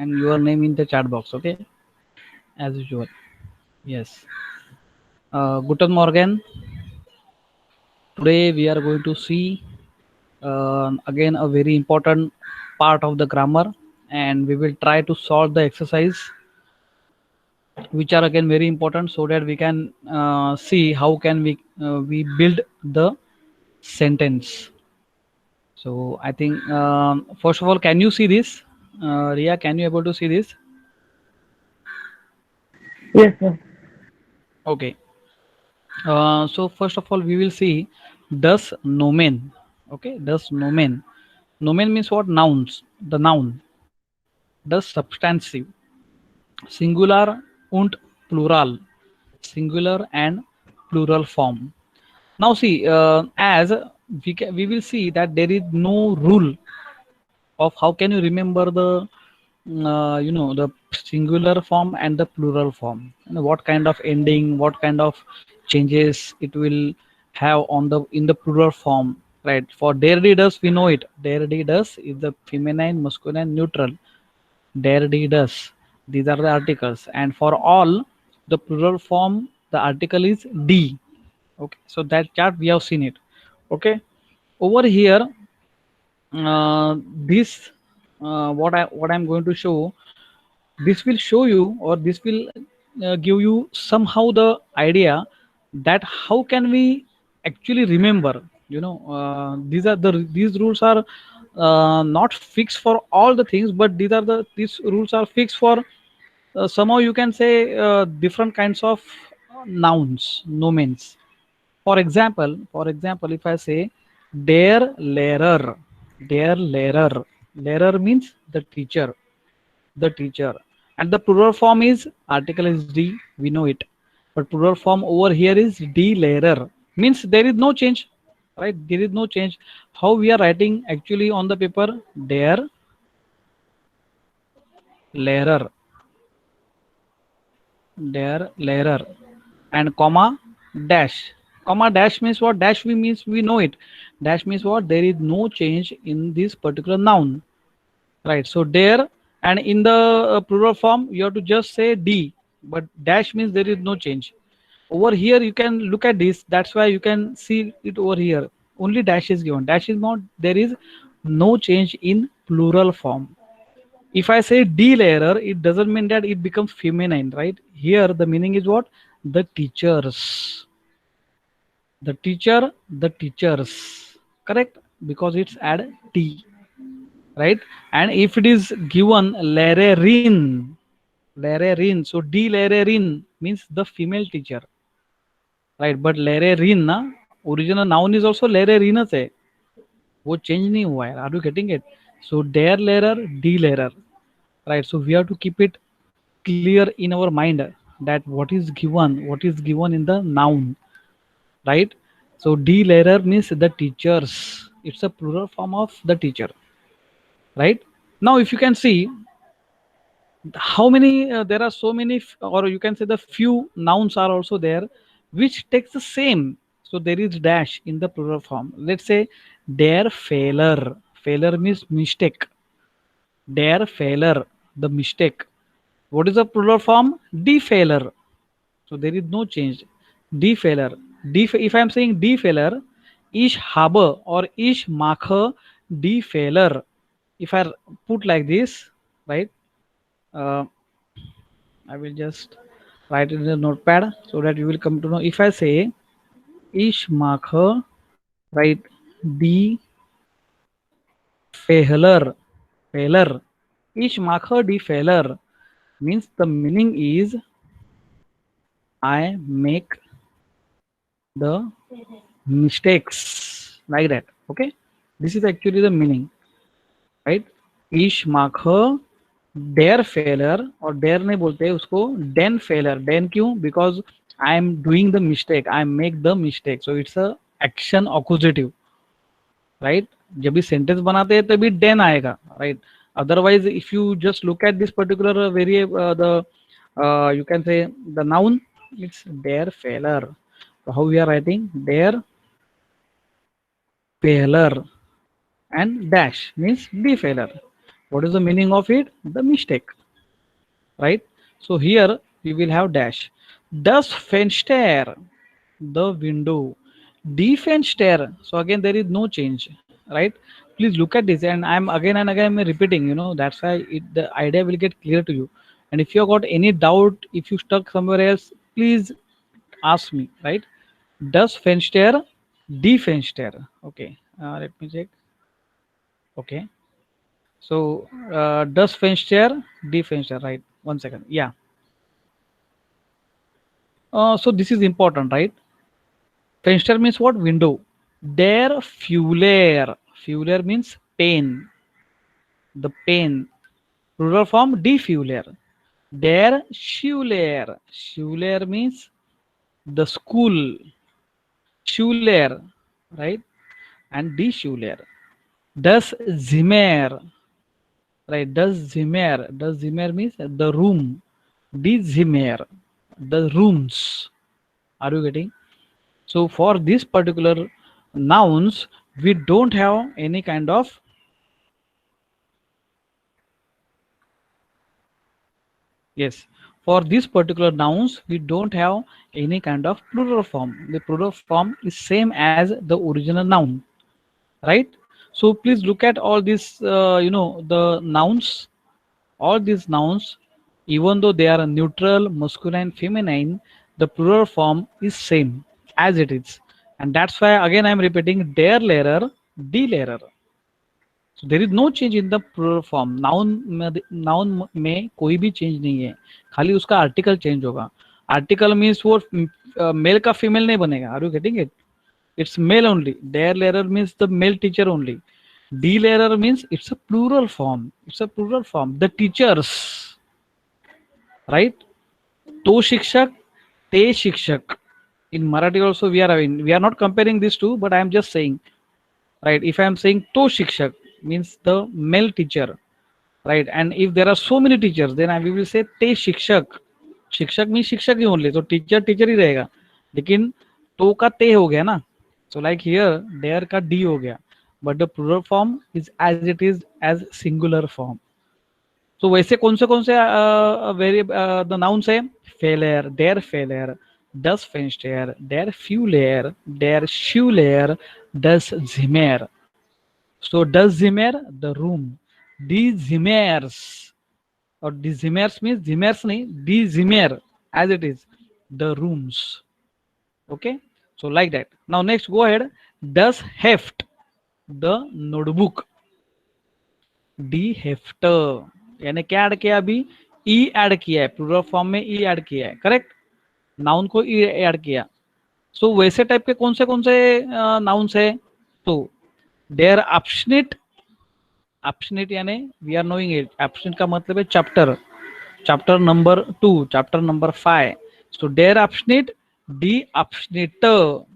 and your name in the chat box. Okay, as usual. Yes. Guten Morgen. Today we are going to see again a very important part of the grammar, and we will try to solve the exercise, which are again very important, so that we can see how can we build the sentence. So I think first of all, can you see this? Ria, can you able to see this? Yes, sir. Okay. So first of all, we will see does nomen. Okay, does nomen. Nomen means what? Nouns. The noun. Does substantive. Singular und plural. Singular and plural form. Now see, as we will see that there is no rule of how can you remember the the singular form and the plural form. What kind of ending, what kind of changes it will have on the in the plural form, right? For der die das we know it. Der die das is the feminine, masculine, neutral. Der die das, these are the articles, and for all the plural form the article is d. Okay, so that chart we have seen it. Okay, over here this what I'm going to show, this will show you, or this will give you somehow the idea that how can we actually remember. These rules are not fixed for all the things, but these rules are fixed for somehow you can say different kinds of nouns, nomens. For example, if I say der lehrer, lehrer means the teacher, and the plural form is article is d. We know it, but plural form over here is d lehrer. Means there is no change, right? There is no change. How we are writing actually on the paper? Der lehrer, and comma dash means what? Dash we means we know it. Dash means what? There is no change in this particular noun, right? So there, and in the plural form you have to just say d, but dash means there is no change. Over here you can look at this, that's why you can see it over here. Only dash is given, dash is not, there is no change in plural form. If I say d layer, it doesn't mean that it becomes feminine, right? Here the meaning is what? The teachers, the teacher, the teachers, correct? Because it's add t, right? And if it is given lererin, lererin, so d lererin means the female teacher, right? But lererin ना, original noun is also lererinच है, वो change नहीं हुआ है. Are you getting it? So der lerer, d lerer, right? So we have to keep it clear in our mind that what is given in the noun, right? So d lerer means the teachers. It's a plural form of the teacher, right? Now if you can see how many there are so many or you can say the few nouns are also there which takes the same. So there is dash in the plural form. Let's say der failure. Failure means mistake. Der failure, the mistake. What is the plural form? D failure. So there is no change. D failure. If I am saying D failure, ich habe or ich mache D failure. If I put like this, right? Uh, I will just write it in the notepad so that you will come to know. If I say ich mache, right, die Fehler, ich mache die Fehler means the meaning is I make the mistakes, like that. Okay, this is actually the meaning, right? Ich mache their failure, और their नहीं बोलते उसको, den failure. Den क्यों? Because I am doing the mistake, I make the mistake, so it's a action accusative, right? जब भी sentence बनाते हैं तभी den आएगा, right? Otherwise if you just look at this particular variable, the you can say the noun, it's their failure. So how we are writing? Their failure, and dash means the failure. What is the meaning of it? The mistake, right? So here we will have dash. Das Fenster, the window. Die Fenster. So again there is no change, right? Please look at this, and I'm again and again repeating. That's why the idea will get clear to you. And if you got any doubt, if you stuck somewhere else, please ask me, right? Das Fenster, die Fenster. Okay, let me check. Okay, so das Fenster, die Fenster, right? 1 second. Yeah. So this is important, right? Fenster means what? Window. Der Fuller. Fuller means pain. The pain. Plural form defueler. Der Schuler. Schuler means the school. Schuler, right? And die Schuler. Das Zimmer. Right? Das Zimmer. Das Zimmer means the room. Die Zimmer. The rooms. Are you getting? So for this particular nouns, we don't have any kind of, yes, for this particular nouns, we don't have any kind of plural form. The plural form is same as the original noun, right? So please look at all these, the nouns, all these nouns, even though they are neutral, masculine, feminine, the plural form is same as it is. And that's why again I'm repeating der Lehrer, die Lehrer. So there is no change in the plural form. Noun में कोई भी change नहीं है, खाली उसका article change होगा. Article means वो male का फीमेल नहीं बनेगा. Are you getting it? It's male only. Their learer means the male teacher only. D learer means it's a plural form. It's a plural form. The teachers, right? To shikshak, te shikshak. In Marathi also we are having. We are not comparing these two, but I am just saying, right? If I am saying to shikshak means the male teacher, right? And if there are so many teachers, then we will say te shikshak. शिक्षक mean शिक्षक ही only, तो teacher teacher ही रहेगा, लेकिन तो का ते हो गया ना. सो लाइक हियर देयर का डी हो गया, but the plural form is as it is as singular form. तो वैसे कौन से वेरी द नाउन्स है? फेलेयर, देयर फेलेयर, डस फेंस्टेयर, देयर फ्यूलेयर, देयर श्यूलेयर, डस जिमेर. सो डस जिमेर द रूम, दी जिमेर्स, और दी जिमेर्स मीन्स जिमेर्स नहीं, दी जिमेर as it is, the rooms. Okay, so like that. Now next go ahead. Does heft, the notebook. डी हेफ्टर, यानी क्या ऐड किया अभी? ई ऐड किया है, प्लूरल फॉर्म में ई ऐड किया है, करेक्ट. नाउन को ई ऐड किया. सो वैसे टाइप के कौन से नाउन्स है? तो देयर अपशनिट. अपशनिट यानी वी आर नोइंग इट. अपशनिट का मतलब है chapter. chapter number 2, chapter number 5. So der Abschnitt, die Abschnitte,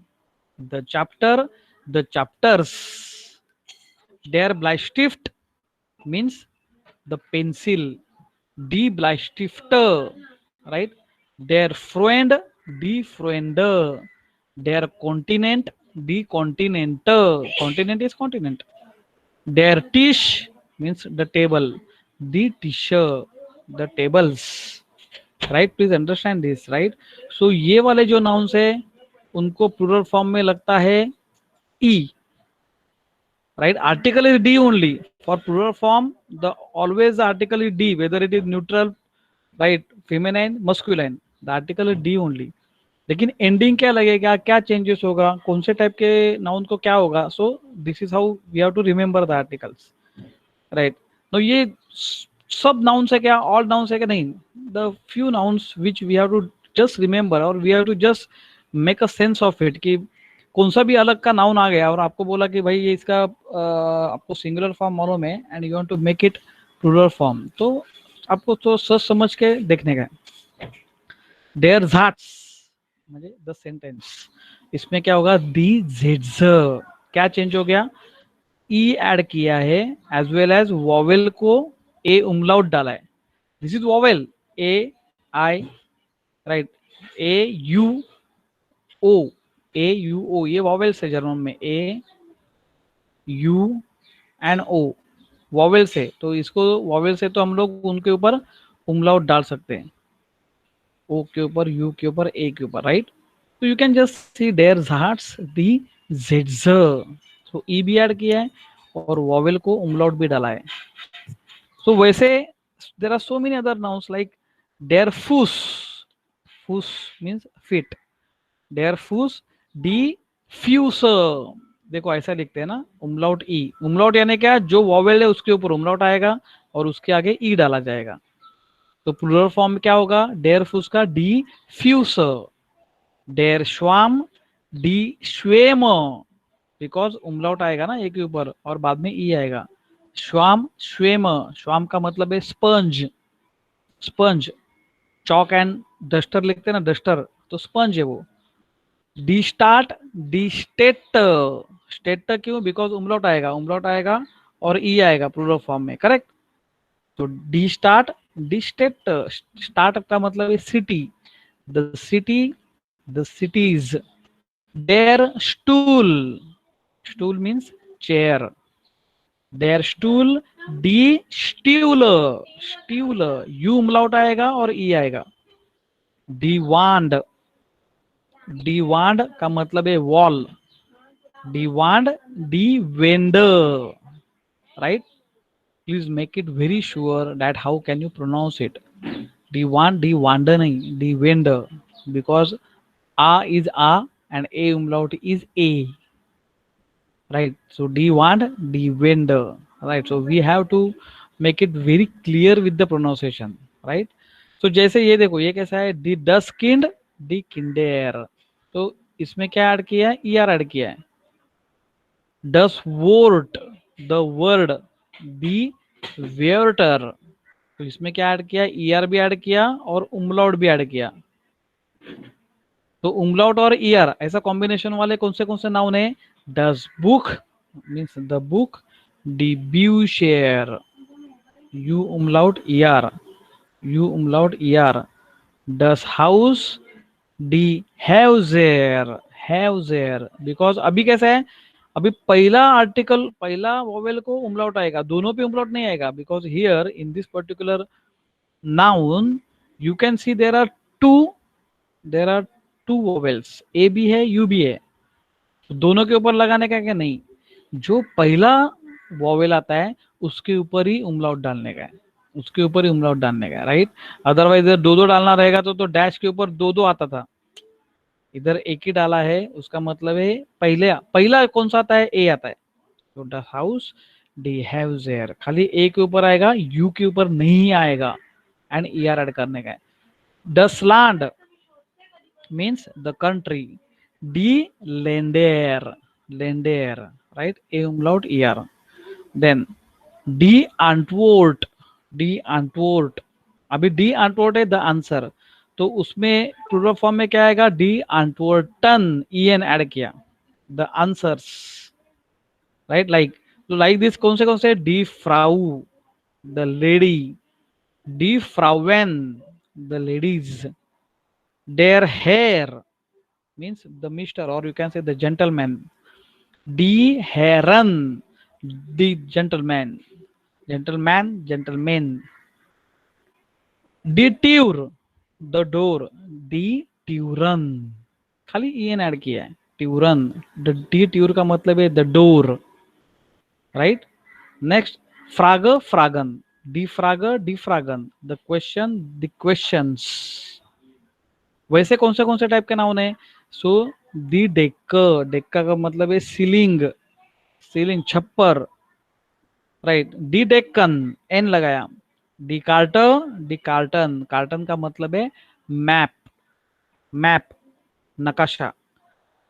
the chapter, the chapters. Der Bleistift means the pencil, die Bleistifte, right? Der Freund, die Freunde. Der Kontinent, die Kontinente. Continent is continent. Der Tisch means the table, the Tische, the tables, right? Please understand this, right? So ये वाले जो nouns है उनको plural form में लगता है e, right? Article is d only. For plural form the always the article is d, whether it is neutral, right, feminine, masculine, the article is d only. लेकिन ending क्या लगेगा, क्या changes होगा, कौन से टाइप के नाउन को क्या होगा? So this is how we have to remember the articles, right. तो ये सब नाउन्स है क्या? ऑल नाउन्स है क्या? नहीं. The few nouns which we have to just remember, और we have to just make a sense of it, कि कौन सा भी अलग का नाउन आ गया और आपको बोला कि भाई ये इसका आपको सिंगुलर फॉर्म मालूम है and you want to make it plural form, तो आपको तो सोच समझ के देखने का. देयर झाट्स म्हणजे द सेंटेंस, इसमें क्या होगा? दी जेड्स. क्या चेंज हो गया? ई ऐड किया है, एज वेल एज वॉवेल को ए उमलाउट डाला है. This is vowel, A I, right, A U O, A U O, ये वॉवेल्स है जर्मन में, A U and O, vowel से, तो इसको वॉवेल से तो हम लोग उनके ऊपर उमलाउट डाल सकते हैं, ओ के ऊपर, यू के ऊपर, ए के ऊपर, राइट। तो यू कैन जस्ट सी देयर झार्ट्स दी जेड्स, तो ई भी ऐड किया है और वॉवेल को उमलाउट भी डाला है। सो वैसे there are so many other nouns like डेयर फूस, फूस मीन्स फिट, डेयर फूस डी फ्यूस, देखो ऐसा लिखते हैं ना, उमलाउट ई, उमलाउट यानी क्या, जो वॉवेल है उसके ऊपर उमलाउट आएगा और उसके आगे ई डाला जाएगा। तो प्लूरल फॉर्म में क्या होगा, डेयर फूस का D फ्यूस, dare श्वाम D श्वेम, because umlaut आएगा ना एक के ऊपर और बाद में ई आएगा। श्वाम श्वेम, श्वाम का मतलब है sponge, sponge, chalk and duster लिखते हैं ना, डस्टर, तो स्पंज है वो। डी स्टार्ट डी स्टेट, स्टेट क्यों, बिकॉज उमलाउट आएगा, उमलाउट आएगा और ई आएगा प्लूरल फॉर्म में, करेक्ट। तो डी स्टार्ट डी स्टेट, स्टार्ट का मतलब है city, the city, the cities, देयर स्टूल, स्टूल मीन्स चेयर, देयर स्टूल डी स्ट्यूल, स्ट्यूल, यू उमलाउट आएगा और ई आएगा। डी वांड, डी वांड का मतलब है वॉल, डी वांड डी वेंडर, right. Please make it very sure that how can you pronounce it, डी वांड डी वांडर नहीं, डी वेंडर, बिकॉज आ इज आ and a umlaut is a, right? So d want d vendor, right? So we have to make it very clear with the pronunciation, right? So जैसे ये देखो, ये कैसा है, दी डस किंड दी किंडेर, तो इसमें क्या ऐड किया है, ई आर ऐड किया है। डस वोर्ट द वर्ड दी वेयर्टर, तो इसमें क्या ऐड किया, ई आर भी ऐड किया और उमलाउट भी ऐड किया। तो उमलाउट और ईयर ऐसा कॉम्बिनेशन वाले कौन से नाउन है, डस बुक मीन्स द बुक, डी ब्यू शेयर, यू उमलाउट ईयर, यू उमलाउट ईयर, डस हाउस डी हैवजेर, हैवजेर, बिकॉज अभी कैसा है, अभी पहला आर्टिकल, पहला वोवेल को उमलाउट आएगा, दोनों पे उमलाउट नहीं आएगा, because here in this particular noun you can see there are two, there are two vowels, A भी है यू भी है, तो दोनों के ऊपर लगाने का क्या, नहीं, जो पहला वोवेल आता है उसके ऊपर ही उमलाउट डालने का है, उसके ऊपर ही उमलाउट डालने का है, राइट। अदरवाइज इधर दो दो डालना रहेगा तो डैश के ऊपर दो दो आता था, इधर एक ही डाला है, उसका मतलब है पहले, पहला कौन सा आता है, ए आता है, तो द हाउस डी हैव्स देयर, खाली ए के ऊपर आएगा, यू के ऊपर नहीं आएगा, एंड ई आर ऐड करने का है। डस land means the country, d lender, lender, right, a umlaut er, then d antwoord, d antwoord, अभी d antwoord है द आंसर, तो उसमें प्लूरल फॉर्म में क्या आएगा, डी antwoorden, en ऐड किया, द आंसर्स, राइट, लाइक, तो लाइक दिस कौन से, डी फ्राउ द लेडी, डी फ्राउवेन the ladies, their hair means the mister, or you can say the gentleman, die herren the gentleman, gentleman, gentleman, die Tür the door, die Türen, खाली en add किया है, ट्यूरन, D tour का मतलब है the door, right. Next फ्रागर फ्रागन, डी फ्रागर डी फ्रागन, द क्वेश्चन द क्वेश्चंस, वैसे कौन से टाइप के नाउन है, सो दी डेक्कर, डेक्का का मतलब है सीलिंग, सीलिंग छप्पर, राइट। डी डेक्कन एन लगाया, डी कार्टर डी कार्टन, कार्टन का मतलब है मैप, मैप नकाशा,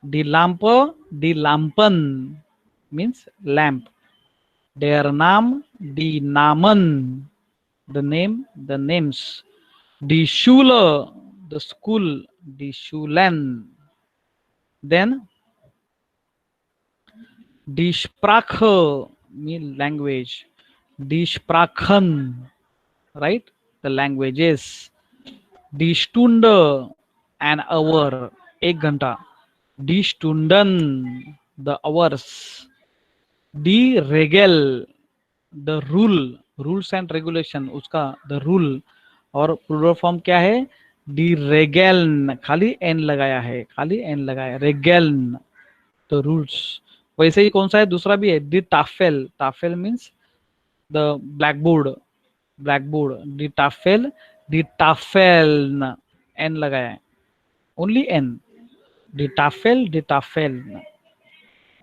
डी लैम्प डी लैम्पन मीन्स लैम्प, देयर नाम डी नामन, द नेम द नेम्स, डी शूलर the school, die Schulen, then die Sprache mean language, die Sprachen, right, the languages, die Stunde an hour, एक घंटा, die Stunden the hours, die Regel the rule, rules and regulation, उसका the rule. और plural form क्या है? D रेगेल्न, खाली N लगाया है, खाली एन लगाया, रेगेल्न, तो रूल्स। वैसे ही कौन सा है दूसरा भी है, दी टाफेल, टाफेल means the black board, black board, दी टाफेल, दी टाफेल, एन लगाया है, ओनली एन, दी टाफेल, दी टाफेल,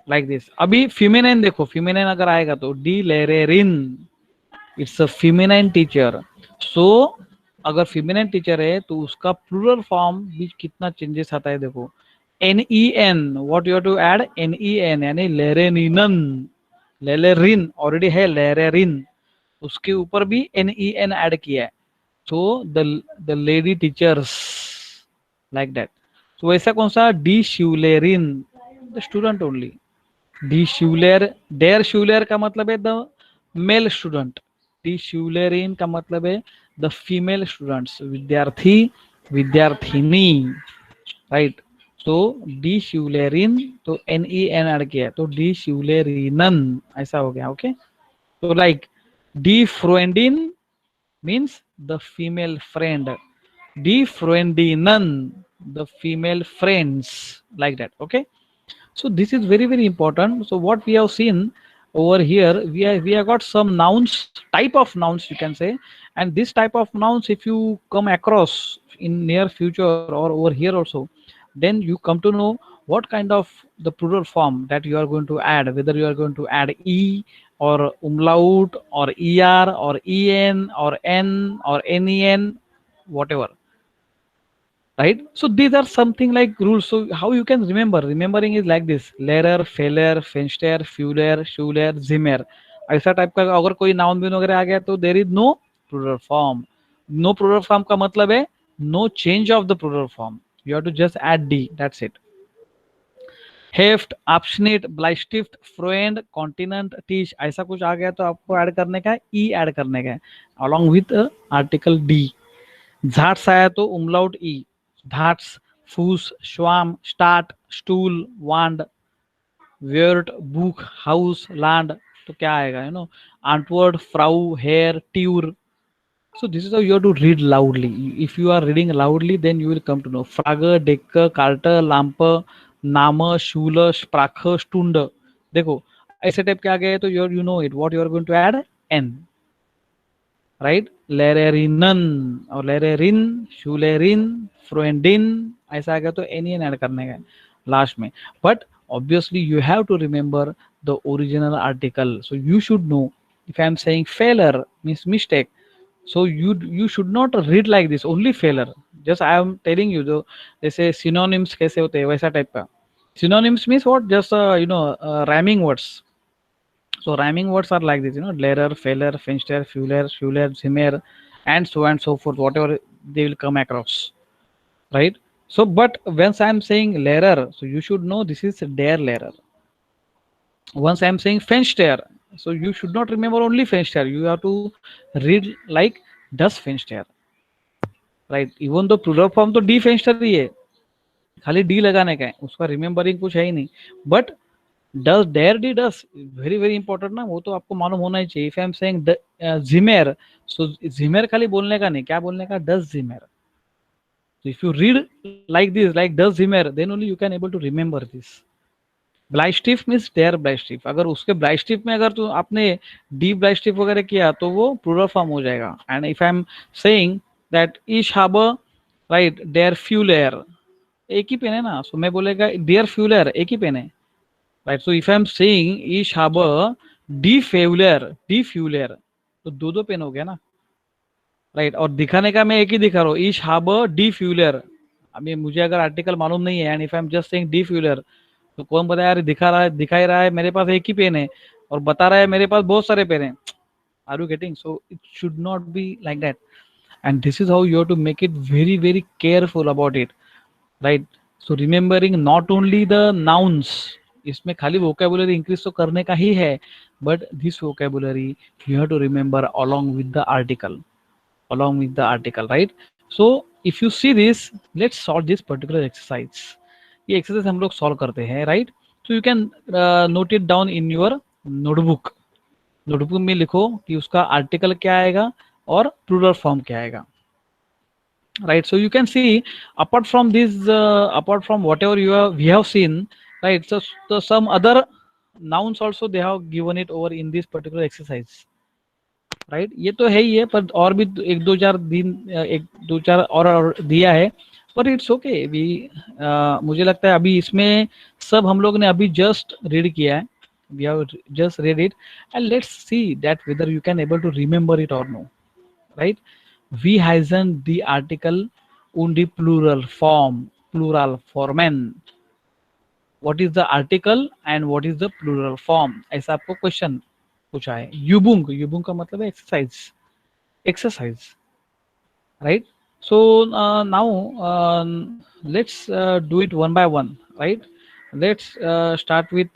लाइक दिस। अभी फीमेनाइन देखो, फीमेनाइन अगर आएगा तो डी लेरेरिन, it's a feminine teacher. So अगर फीमेनाइन टीचर है तो उसका प्लूरल फॉर्म भी कितना चेंजेस आता है देखो, N E N, what you have to add, N E N, यानी लेरेनिनन, लेलेरिन ऑलरेडी है, लेरेरिन, उसके ऊपर भी एन ई एन ऐड किया है, so the lady teachers, like that. तो वैसा कौन सा, डी शिवलेरिन, द स्टूडेंट ओनली, डी शिवलेर, डेर शिवलेर का मतलब है द मेल स्टूडेंट, डी शिवलेरिन का मतलब है द फीमेल स्टूडेंट्स, विद्यार्थी, विद्यार्थिनी, राइट। तो डी शिवलेरिन, तो एन ई एन ऐड किया है, तो डी शिवलेरिनन ऐसा हो गया, ओके। तो लाइक डी फ्रोएंडिन मीन्स द फीमेल फ्रेंड, डी फ्रोएंडिनन the female friends, like that, okay. So this is very very important. So what we have seen over here, we have got some nouns, type of nouns you can say, and this type of nouns if you come across in near future or over here also, then you come to know what kind of the plural form that you are going to add, whether you are going to add e or umlaut or er or en or n or nen, whatever, right? So these are something like rules. So how you can remember, remembering is like this, लेरर, फेलर, फेंस्टर, फ्यूलर, शूलर, जिमर, ऐसा type का अगर कोई नाउन बिन वगैरह आ गया तो there is no plural form. No plural form का मतलब है no change of the plural form, you have to just add डी, दैट्स इट। हेफ्ट, अपशनिट, ब्लाइस्टिफ्ट, फ्रोएंड, कॉन्टिनेंट, टीच, ऐसा कुछ आ गया तो आपको ऐड करने का है, ई ऐड करने का है अलॉन्ग विथ आर्टिकल डी। झाट्स आया तो उमलाउट ई, धाट्स, फूस, श्वाम, स्टार्ट, स्टूल, वांड, वेर्ट, बुक, हाउस, लैंड, तो क्या आएगा, यू नो, आंटवर्ड, फ्राउ, हेयर, ट्यूर। So this is how you have to read loudly. If you are reading loudly, then you will come to know. Frage, Decke, Carter, Lampe, Name, Schule, Sprache, Stunde. देखो ऐसे टाइप के आ गए तो you know it. What you are going to add? N. Right, लेरेरिनन और लेरेरिन, शूलेरिन, फ्रोएंडिन, ऐसा आ गया तो एनियन ऐड करने का लास्ट में। But obviously you have to remember the original article, so you should know if I am saying फेलर means mistake, so you should not read like this only failure, just I am telling you, जो जैसे synonyms कैसे होते हैं वैसा type का। synonyms means what, just rhyming words. So rhyming words are like this, you know, lerer, feller, finster, fuller, schuler, zimmer, and so forth, whatever they will come across, right? So, but once I am saying lerer, so you should know this is der lerer. Once I am saying finster, so you should not remember only finster. You have to read like does finster, right? Even though plural form तो d finster ही है, खाली d लगाने का है, उसका remembering कुछ है ही नहीं। बट डस, डेयर, डी, डस, वेरी वेरी इंपॉर्टेंट ना, वो तो आपको मालूम होना ही चाहिए। इफ आई एम सेइंग जिमेर, सो जिमेर खाली बोलने का नहीं, क्या बोलने का, डस जिमेर। If you read like this, like डस जिमेर, then only you can able to remember this. ब्लाइस्टिफ मीन्स डेयर ब्लाइस्टिफ, अगर उसके ब्लाइस्टिफ में अगर तो आपने डी ब्लाइस्टिफ वगैरह किया तो वो प्लूरल फॉर्म हो जाएगा। And if I am saying that ईश हाबर, राइट, डेयर फ्यूलर, एक ही पेन है ना, सो मैं बोलेगा डियर फ्यूलर, एक ही पेन है, right. So if I am saying ईश हाबर डी फ्यूलर, तो दो दो पेन हो गया ना, राइट। और दिखाने का मैं एक ही दिखा रहा हूँ, ईश हाबर डी फ्यूलर। अभी मुझे अगर आर्टिकल मालूम नहीं है and if I am just saying डी फ्यूलर, तो कौन बताया यार, दिखा रहा है, दिखाई रहा है मेरे पास एक ही पेन है और बता रहा है मेरे पास बहुत सारे पेन है। Are you getting? So it should not be like that, and this is how you have to make it very very careful about it, right. So remembering not only the nouns, इसमें खाली vocabulary increase तो करने का ही है, but this vocabulary you have to remember along with the article, along with the article, right? So if you see this, let's solve this particular exercise. ये exercise हम लोग solve करते हैं, right? So you can note it down in your notebook. Notebook में लिखो कि उसका article क्या आएगा और प्लूरल फॉर्म क्या आएगा. Right, so you can see, apart from this, apart from whatever we have seen, right, so some other nouns also they have given it over in this particular exercise. Right, ये तो है ही है, पर और भी एक दो चार दिन, एक दो चार और दिया है, पर इट्स ओके वी. मुझे लगता है अभी इसमें सब हम लोग ने अभी जस्ट रीड किया है. We have just read it, and let's see that whether you can able to remember it or no. Right, we hasn't the article on the plural formen. What is the article and what is the plural form, ऐसा आपको question पूछा है. युबुंग का मतलब है exercise. Right, so now let's do it one by one. Right, let's start with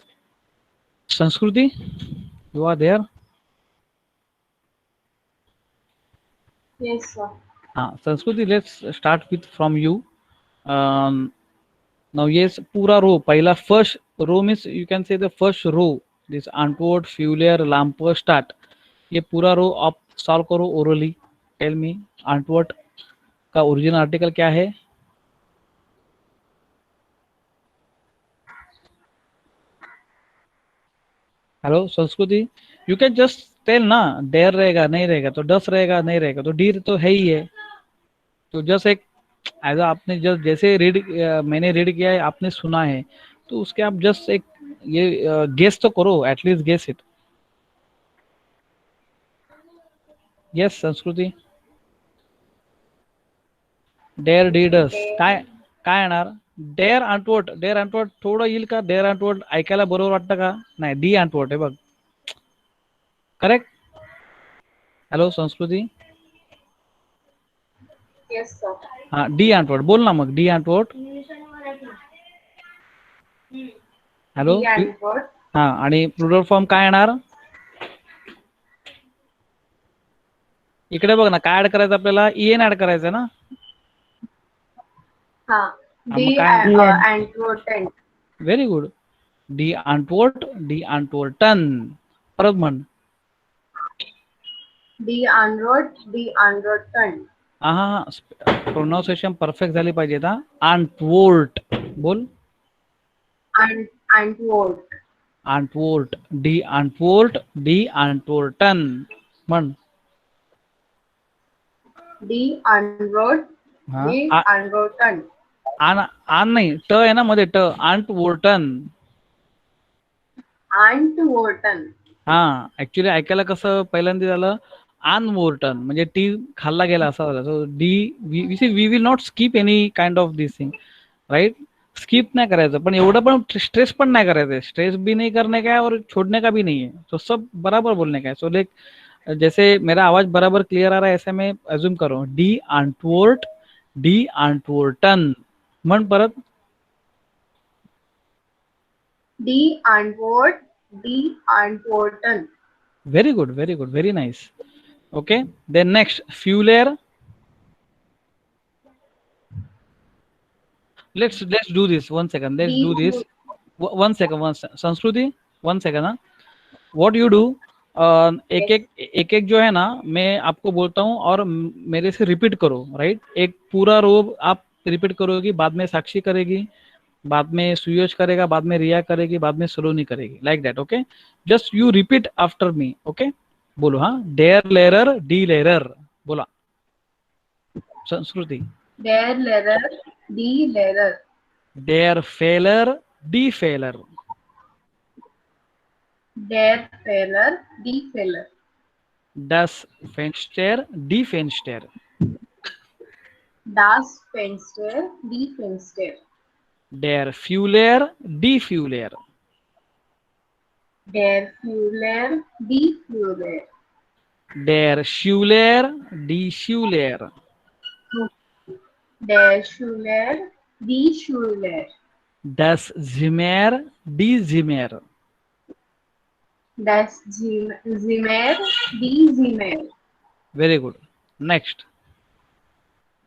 Sanskruti. You are there? Yes, sir. Sanskruti, let's start with from you. Now yes, pura row पहला first row means you can say the first row, this antwort, fuller, lamper, start. ये पूरा रो आप solve करो orally. Tell me antwort का original article क्या है. Hello संस्कृति, you can just tell ना. डेयर रहेगा नहीं रहेगा तो डस रहेगा नहीं रहेगा तो डी तो है ही है. तो जस्ट एक एज आपने जस्ट जैसे रीड, मैंने रीड किया है, आपने सुना है, तो उसके आप जस्ट एक ये गेस तो करो, एटलीस्ट गेस इट. यस संस्कृती. डेअर डीडस काय येणार. डेअर अंटवट थोडं येईल का. डेअर अंटवट ऐकायला बरोबर वाटतं का. नाही, डी अंटवट आहे बघ. करेक्ट. हॅलो संस्कृती. Yes, sir. हा, डी अंटवट बोल ना मग. डी अंटवट. हॅलो. The antwort. हा, आणि प्लुरल फॉर्म काय येणार. इकडे बघ ना, काय ऍड करायचं आपल्याला. ईएन ऍड करायचं ना. हाँ. The antwoord. Very good. डी अंटवट, डी अंटवटन. परत म्हण. The antwoord. हा हा हा, प्रोनाउन्सिएशन परफेक्ट झाली पाहिजे ना. अंटवोर्ट बोल. Antwoord. अंटवोर्ट, डी अंटवोर्ट, डी अंटवोर्टन म्हण. The antwoord. हा, The antwoorten. आन नाही, ट आहे ना मध्ये. ट. अंटवोर्टन. Antwoorten. हा, ऍक्च्युली ऐकायला कसं पहिल्यांदा झालं अनवोर्टन, म्हणजे टी खाल्ला गेला असा झाला. सो डी we will not skip any kind of this thing. Right, skip नहीं करायचं, पण एवढं पण स्ट्रेस पण नहीं करायचं. स्ट्रेस भी नहीं करने का है और छोड़ने का भी नहीं है. तो सब बराबर बोलने का है. सो लाइक जैसे मेरा आवाज बराबर क्लियर आ रहा है ऐसे मैं अज्यूम करो. डी आंटवोर्ट, डी आंटवोर्टन म्हण परत. The antwoord. The antwoorten. Very good, very good, very nice. Okay, then next फ्यूलर. let's do this. One second, let's do this. One second. संस्कृति, one second. हाँ, what you do, एक एक जो है ना, मैं आपको बोलता हूँ और मेरे से रिपीट करो. राइट, एक पूरा रो आप रिपीट करोगी, बाद में साक्षी करेगी, बाद में सुयश करेगा, बाद में रिया करेगी, बाद में सलोनी करेगी. Like that. Okay, just you repeat after me. Okay, बोलो. हाँ, डेयर लेरर डी लेरर बोला संस्कृति. Der Lehrer. Die Lehrer. डेयर फेलर डी फेलर. Der Fehler. Die Fehler. Das Fenster, die Fenster. Das Fenster. Die Fenster. Der Fühler, die Fühler. Der Fühler. Die Fühler. Der Schüler, die Schüler. Der Schüler. Die Schüler. Das Zimmer, die Zimmer. Das Zimmer. Die Zimmer. Very good. Next.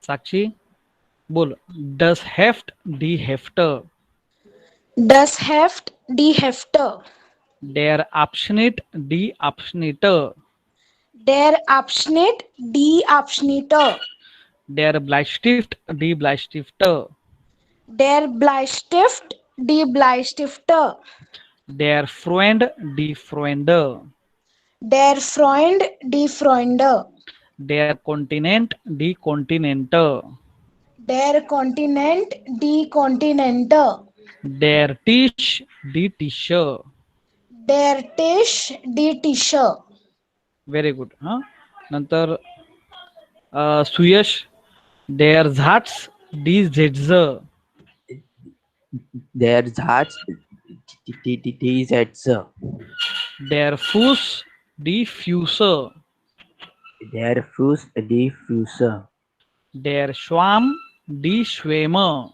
Sakshi, बोल. Das Heft, die Hefte. Das Heft, die Hefte. Der Abschnitt, die Abschnitte. Der Abschnitt, die Abschnitte. Der Bleistift, die Bleistifte. Der Bleistift, die Bleistifte. Der Freund, die Freunde. Der Freund, die Freunde. Der Kontinent, die Kontinente. Der Kontinent, die Kontinente. Der Tisch, die Tische. Der Tisch, die Tische. Very good. हा नंतर सुयश, der Satz, die Sätze. Der Satz, die Sätze. Der Fuß, die Füße. Der Fuß, die Füße. Der Schwamm, die Schwämme.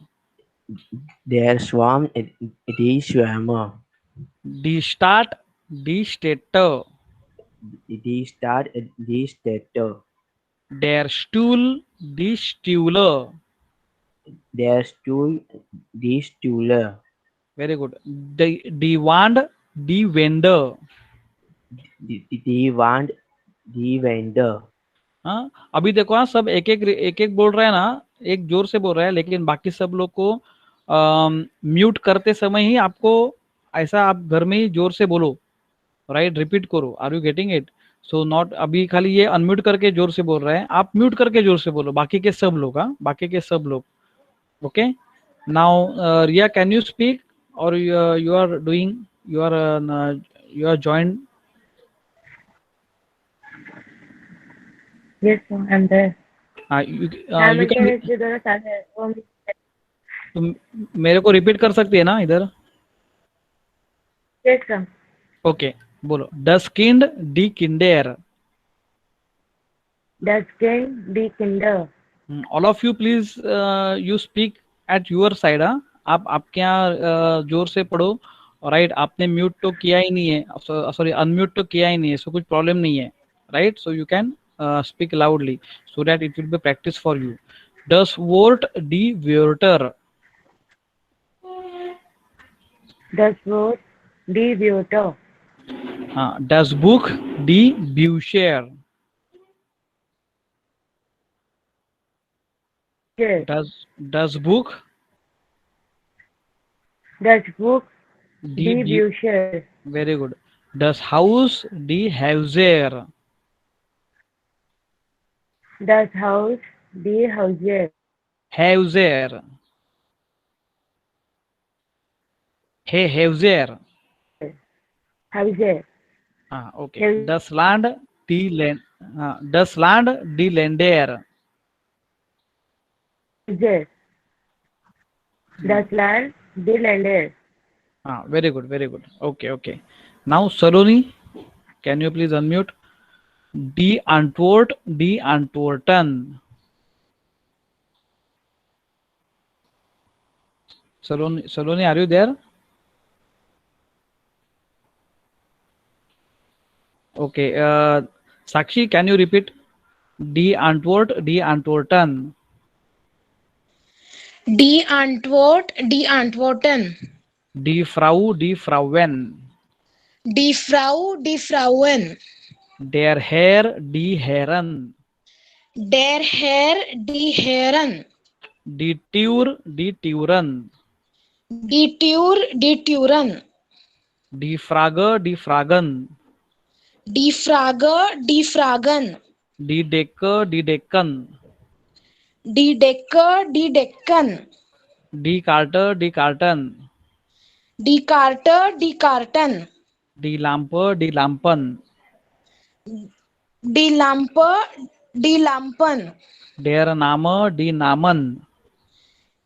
Der Schwamm, die Schwämme. Die Stadt, die Städte. Die Stadt, die Städte. Der Stuhl, die Stühle. Der Stuhl, die Stühle. Very good. Die Wand, die Wände. Die Wand, die Wände. हाँ, अभी देखो हाँ, सब एक एक बोल रहा है ना, एक जोर से बोल रहा है, लेकिन बाकी सब लोग को म्यूट करते समय ही आपको ऐसा आप घर में ही जोर से बोलो, राइट, रिपीट करो. Are you getting it? So not अभी खाली ये अनम्यूट करके जोर से बोल रहे हैं, आप म्यूट करके जोर से बोलो, बाकी के सब लोग. हाँ, बाकी के सब लोग. Okay. Now Riya, can you speak और you are doing, you are joined? Yes, sir, I'm there. You I'm can. with the sir. तुम मेरे को रिपीट कर सकती है ना इधर? Yes, sir. ओके, बोलो. Das Kind, die Kinder. Das Kind, die Kinder. All of you, please, you speak at your side. हाँ, आप आपके यहाँ जोर से पढ़ो. राइट, आपने म्यूट तो किया ही नहीं है, सॉरी अनम्यूट तो किया ही नहीं है, सो कुछ प्रॉब्लम नहीं है. Right, so you can speak loudly so that it will be practice for you. Das Wort, die Wörter. Das Wort, die Wörter. Das Buch, die Bücher. Yes. Das Buch, Das Buch, die die Bücher. very good. Das Haus, die Häuser. Das Haus, die Häuser. Häuser. Hey, Häuser. Häuser. Okay. Häuser. Das Land, die Länder. Das Land, die Länder. Häuser. Das Land, die Länder. Very good, very good. Okay. Now, Saloni, can you please unmute? Die Antwort, die Antworten. Saloni, are you there? Okay. Sakshi, can you repeat? Die Antwort, die Antworten. Die Antwort, die Antworten. Die Frau, die Frauen. Die Frau, die Frauen. Der Herr, die Herren. Der Herr, die Herren. Die Tür, die Türen. Die Tür, die Türen. Die Frage, die Fragen. Die Frage, die Fragen. Die Decke, die Decken. Die Decke, die Decken. Die Karte, die Karten. Die Karte, die Karten. Die Lampe, die Lampen. Die Lampe, die Lampen. Der Name, die Namen.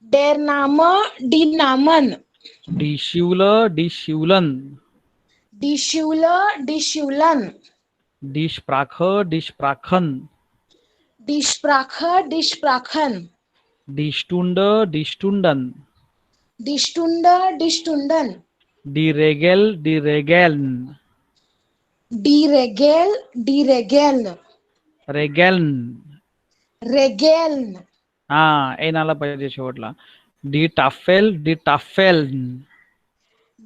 Der Name, die Namen. Die Schule, die Schulen. Die Schule, die Schulen. Die Sprache, die Sprachen. Die Sprache, die Sprachen. Die Stunde, die Stunden. Die Stunde, die Stunden. Die Regel, die Regeln. Die Regel, die Regeln. Regeln. Regeln. एनाला पाहिजे शेवटला. Die Tafel, die Tafeln.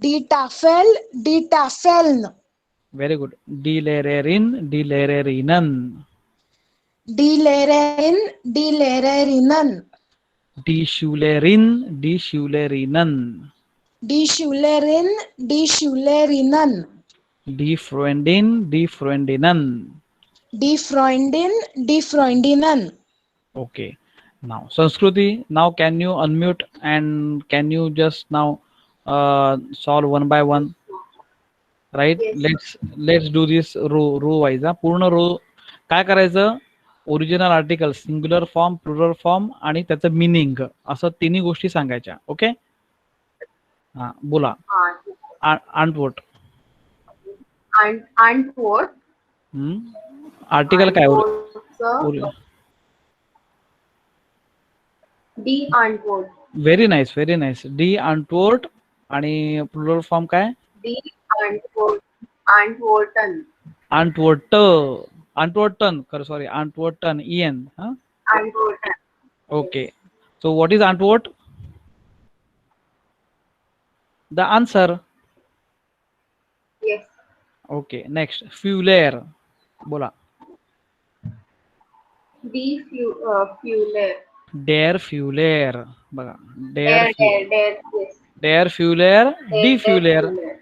Die Tafel, die Tafeln. Very good. Die Lehrerin, die Lehrerinnen. Die Lehrerin, die Lehrerinnen. Die Schülerin, die Schülerinnen. Die Schülerin, die Schülerinnen. Die Freundin, die Freundinnen. Die Freundin, die Freundinnen. Okay. Now, Sanskriti, now can you unmute and can you just now solve one by one? Right? Yes. Let's do this row wise. पूर्ण रो काय करायचं? Original article, singular form, plural form आणि त्याचं meaning असं तिन्ही गोष्टी सांगायच्या. Okay. हा बोला. Antwort. Antwort. आर्टिकल काय? Die Antwort. Very nice, very nice. D Antwort आणि प्लुरल फॉर्म काय? Die Antwort. Antworten. Antworten. Sorry, Antworten. En. Huh? Antworten. Okay. So what is Antwort? The answer. Yes. Okay. Next, Fuller. बोला. Die Fuller. Der Fuller. बघा. Der. Yes. Der Fuller. Die Der Fuller. Fuller.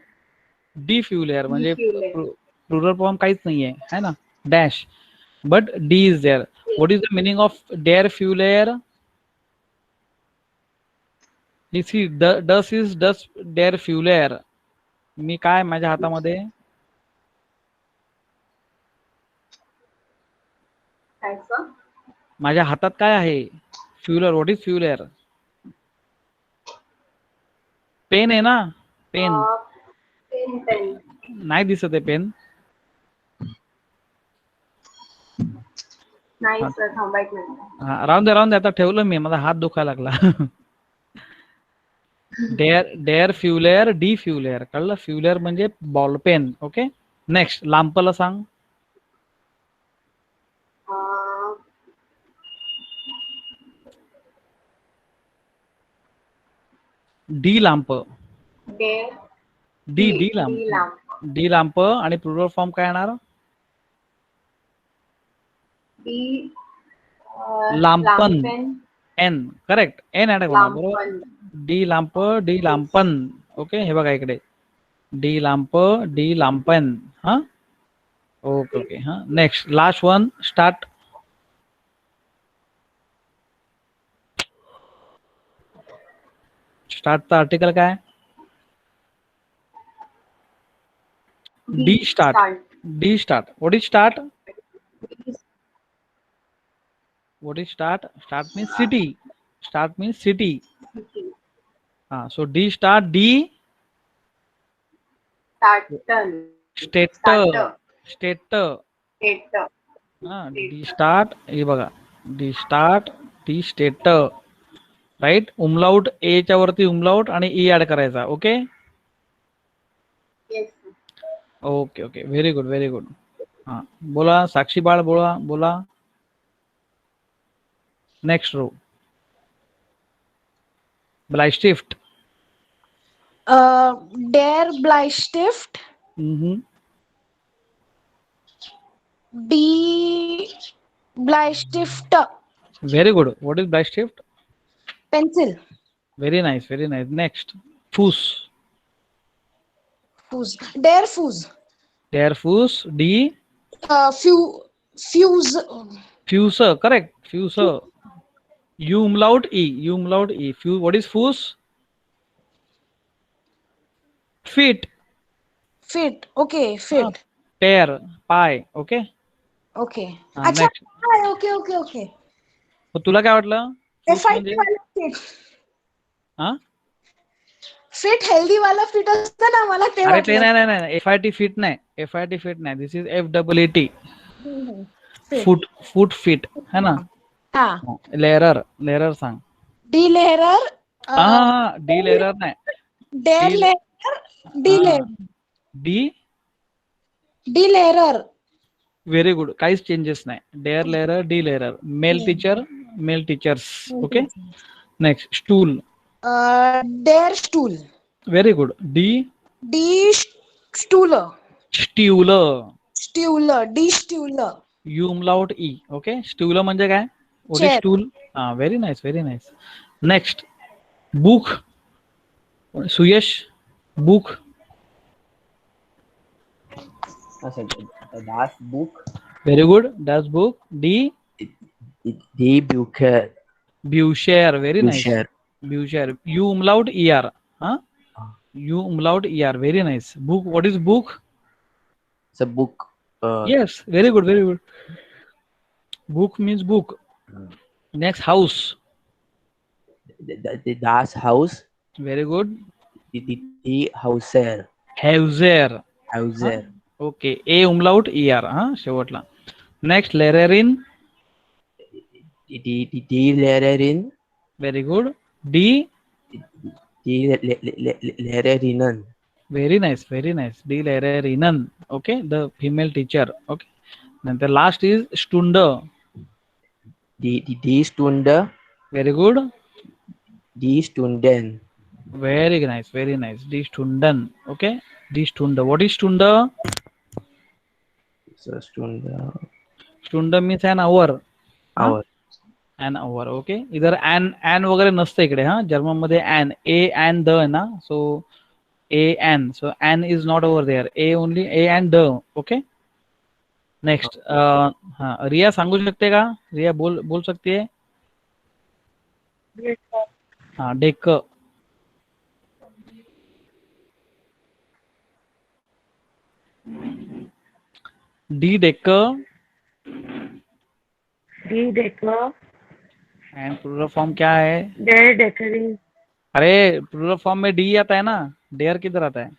डी फ्युलर म्हणजे Fuller. Plural form काहीच नाहीये है ना. डॅश बट डी is there. What is the meaning of डेअर फ्युलर? डस डेअर फ्युलर. मी काय माझ्या हातामध्ये? काय sir? माझ्या हातात काय आहे? फ्युलर. व्हॉट इज फ्युलर? पेन आहे ना. Pen Pen. नाही दिसत आहे पेन. नाही सर, थांबा एक मिनिट. हा राहून दे आता ठेवलं मी. माझा हात दुखायला लागला. डेअर फ्युलर, डी फ्युलर. कळलं? फ्युलर म्हणजे बॉल पेन. ओके. नेक्स्ट, लांपला सांग. डी लांप. Der. डी लांप. डी लांप आणि प्लुरल फॉर्म काय येणार? Die Lampen. Lampen. N. Correct. N add होणार. बरोबर. Lampen. डी लांप, डी लांपन. ओके. हे बघा इकडे. डी लांप, डी लांपन. हा. Okay okay. हा. Next, last one. स्टार्ट. स्टार्टचं आर्टिकल काय? डी स्टार्ट. डी स्टार्ट. व्हॉट इज स्टार्ट? What is start? Start means city. Start means city. So D start. D Starten. stater. Stater. D start. हे बघा. D start. D stater. Right. उमलाउट ए च्या वरती उमलाउट आणि ई ऍड करायचा. Okay. Yes. Okay okay. Very good, very good. हा बोला. साक्षी बाळ बोला. Next row. Bleistift. Der Bleistift. Die Bleistift. Very good. What is Bleistift? Pencil. Very nice, very nice. Next, Fuß. Fuse. Der Fuse. Der Fuß. Die Fuse. Fuse. Correct. Fuse. U umlaut E. Fuse. What is Fuß? Feet. Feet. Okay. Feet. Pair. Pie. Okay. Okay. हा, अच्छा. next. Okay. मग तुला काय वाटलं? Fuß FIT म्हणजे? वाला fit. हा? Fit healthy वाला fit असतं ना, मला ते अरे ते वाटलं. नाही. FIT फिट नाही. FIT फिट नाही. This is FAAT. Fit. Foot fit है ना. हा. लेअरर सांग. डी लेअरर. डी लेअरर नाही. डेर डी- लेअरर. डी लेअरर. डी. डी लेअरर. Very good. काहीच चेंजेस नाही. डेअर लेअरर, डी लेअरर. Male teacher, male teachers. Okay. Next, स्टूल. डेर स्टूल. Very good. D. D. Stuler. Stuler. Stuler. D. Stuler. Umlaut E. Okay. Stuler म्हणजे काय? What is Chair. stool? Very nice. Very nice. Next. Book. Suyesh. Book. Das Buch. Very good. Das book. D. Die Bücher. Boucher. Very nice. Bücher. Boucher. U umlaut ER. Huh? U umlaut ER. Very nice. Book. What is book? It's a book. Yes. Very good. Very good. Book means book. Next, house. Das Haus. Very good. Die Hauser. Hauser. Hauser. Okay. A umlaut ER. शेवटला. Next, Lehrerin. Die Lehrerin. Very good. D. Die Lehrerinnen. Very nice. Very nice. D. Lehrerinnen. Okay. The female teacher. Okay. Then the last is Stunde. Die Stunde. Very good. Die Stunden. Very nice. Very nice. Die Stunden. Okay. Die Stunde. What is Stunde? So Stunde. Stunde means an hour. Hour. An hour. Okay. इधर an वगैरे नसतं इकडे. German मध्ये an. A and the आहे ना. So A and. So an is not over there. A only A and the. Okay. Next. Riya सांगू शकते का? रिया बोल सकती है? Yes, sir. हाँ. डेक. डी डेक. D. Decker. And plural form क्या है? Der Deckering. अरे प्लूरल फॉर्म में डी आता है ना. डेयर किधर आता है?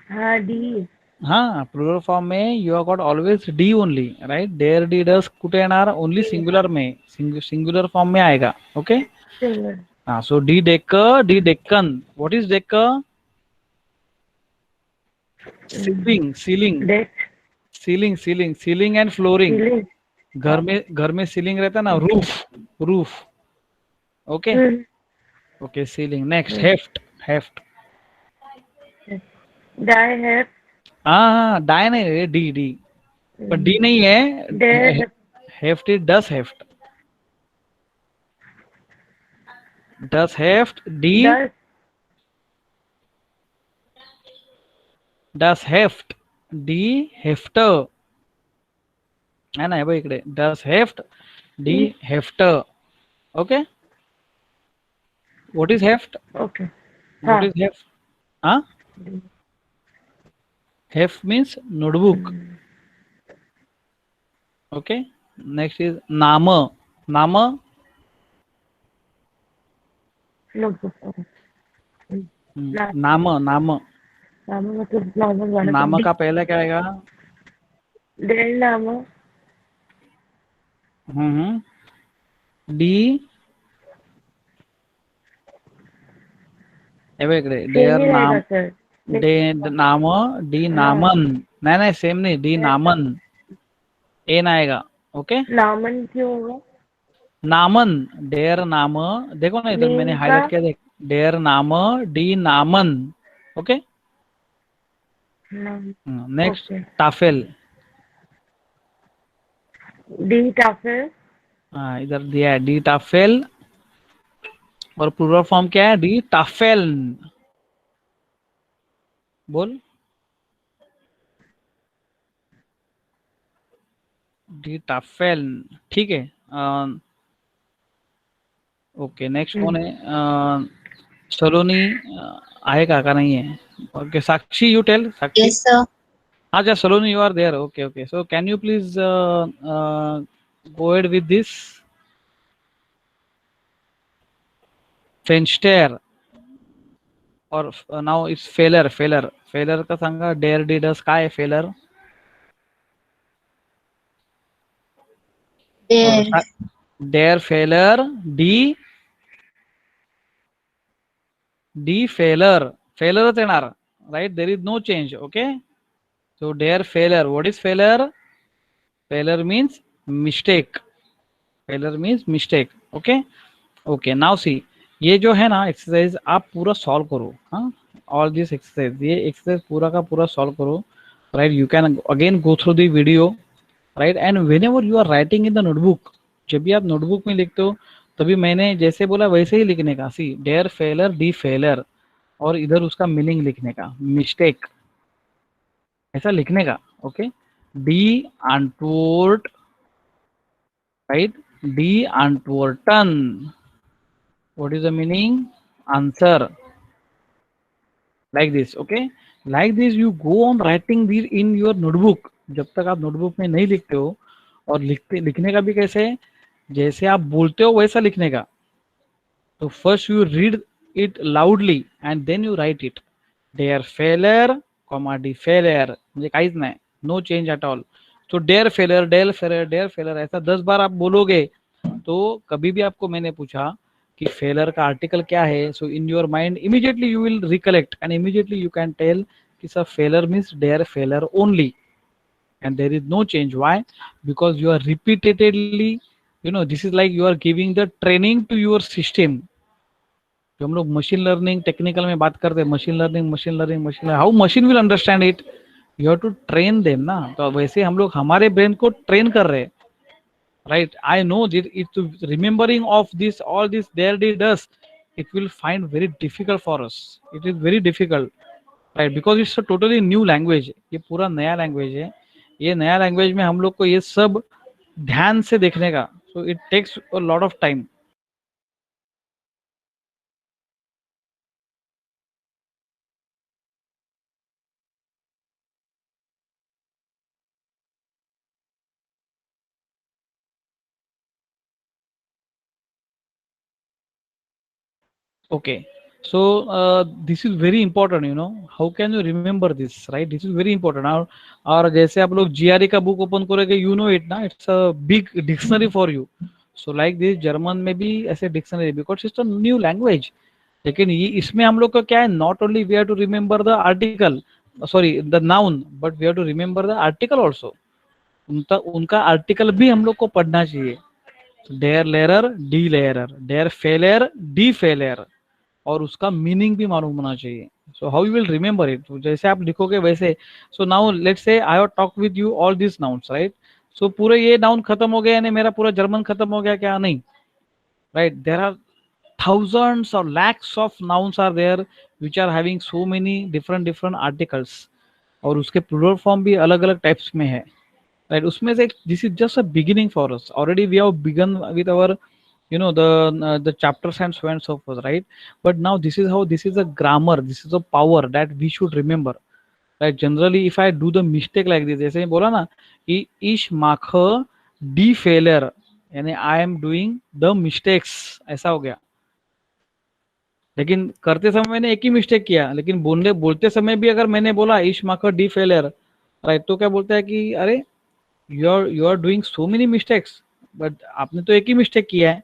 हाँ, D. हाँ. प्लूरल फॉर्म में यू आर गॉट ऑलवेज डी ओनली. राइट. डेयर डी डस कुठे येणार? ओनली सिंगुलर में. सिंगुलर फॉर्म में आएगा. ओके. Single. हाँ. सो डी डेक. डी डेक्कन. व्हाट इज डेक? Ceiling. Ceiling. Deck. Ceiling and flooring. Ceiling. घर में सीलिंग रहता है ना. Roof. Okay. Okay. Ceiling. Next. हेफ्ट. Die Heft. हाँ. डाई नहीं. डी. पर डी नहीं है. Der. हेफ्ट इज डस हेफ्ट. डस हेफ्ट. डी. Das. डस हेफ्ट. डी हेफ्टर है ना. हे बघ इकडे. डस हेफ्ट. डी हेफ्टर. ओके. व्हाट इज हेफ्ट? Okay. व्हाट इज हेफ्ट? हाँ. हेफ्ट means notebook. Okay. Next is नाम. Notebook. Okay. नाम. नाम मतलब नॉर्मल वाला. नाम का पहला क्या आएगा? Der Name. डी. हे बघ इकडे. डेअर Same ही नाम. रहेगा, sir. डे नाम. डी नामन. नहीं सेम नहीं. डी नामन. ए ना आएगा. ओके. नामन क्यों होगा? नामन. डेयर नाम. देखो ना इधर मैंने नेम हाईलाइट का? किया. देख. डेयर नाम. डी नामन. ओके. नाम. नेक्स्ट. Okay. टाफेल. D. Tafel. हाँ. इधर दिया है डी टाफेल. और प्लूरल फॉर्म क्या है? डी टाफेल. बोल. डी टाफेल. ठीक है. ओके. नेक्स्ट कौन है? सलोनी आहे का नहीं है? Okay. Sakshi you tell. Sakshi. Yes, sir. अच्छा. Saloni you are there. Okay. So can you please go ahead with this? Fenster. और now it's failure. फेलर का सांगा. डेअर डी डस काय आहे फेलर? There. डेअर फेलर. डी फेलरच येणार. Right. There is no change. Okay. So डेअर फेलर. व्हॉट इज फेलर? फेलर means mistake. Okay. Okay. Now see. ये जो है ना एक्सरसाइज आप पूरा सॉल्व करो, हाँ, ऑल दिस एक्सरसाइज, ये एक्सरसाइज पूरा का पूरा सॉल्व करो, right. You can again go through the video, right. And whenever you are writing in the notebook, जब भी आप नोटबुक में लिखते हो तभी मैंने जैसे बोला वैसे ही लिखने का. सी डेयर फेलर डी फेलर, और इधर उसका मीनिंग लिखने का, मिस्टेक ऐसा लिखने का. Okay, D antwoord, right, D antwoorden, what is the meaning, answer, like this. Okay, like this you go on writing these in your notebook. जब तक आप नोटबुक में नहीं लिखते हो, और लिखने का भी कैसे है, जैसे आप बोलते हो वैसा लिखने का. तो first you read it loudly and then you write it. डेयर फेलर कॉमा डी फेलर, म्हणजे काहीच नाही, नो चेंज एट ऑल. तो डेयर फेलर डेयर फेलर डेयर फेलर ऐसा 10 बार आप बोलोगे, तो कभी भी आपको मैंने पूछा कि फेलर का आर्टिकल क्या है, so in your mind immediately you will recollect and immediately you can tell कि सर फेलर मीन्स डेयर फेलर only, and there is no change. Why? Because you are repeatedly, this is like you are giving the training to your system. जो हम लोग machine learning technical में बात करते हैं, machine learning, how machine will understand it, you have to train them ना. तो वैसे हम लोग हमारे ब्रेन को ट्रेन कर रहे हैं, right. I know that it remembering of this all this देयर डी डस, it will find very difficult for us, it is very difficult, right, because it's a totally new language. ये पूरा नया लैंग्वेज है. ये नया लैंग्वेज में हम लोग को ये सब ध्यान से देखने का, so it takes a lot of time. Okay, so this is very important, how can you remember this, right? This is very important. और जैसे आप लोग GRE का बुक ओपन करोगे, you know it ना, it's a big dictionary for you. So like this German में भी ऐसे dictionary, because it's a new language. लेकिन ये इसमें हम लोग का क्या है, not only we have to remember the article, sorry the noun, but we have to remember the article also. उनका आर्टिकल भी हम लोग को पढ़ना चाहिए. डेयर लेयर डी लेयर, डेयर फेलियर डी फेलियर, और उसका मीनिंग भी मालूम होना चाहिए. So how you will remember it, जैसे आप लिखोगे वैसे. So now let's say I have talk with you all this nouns, right. सो पूरे ये नाउन खत्म हो गया, यानी मेरा पूरा जर्मन खत्म हो गया क्या? नहीं, right. There are thousands or lakhs of nouns are there which are having so many different articles, और उसके प्लूरल फॉर्म भी अलग अलग टाइप्स में है, राइट. उसमें से this is just a beginning for us. Already we have began with our the chapters and so forth, right. But now this is a grammar, this is a power that we should remember, right. Generally if I do the mistake like this, जैसे बोला ना कि ich mache die Fehler, यानी I am doing the mistakes, ऐसा हो गया. लेकिन करते समय मैंने एक ही मिस्टेक किया, लेकिन बोलते समय भी अगर मैंने बोला इश माकर डी फेलियर, राइट, तो क्या बोलता है कि अरे you are doing so many mistakes, but आपने तो एक ही मिस्टेक किया है,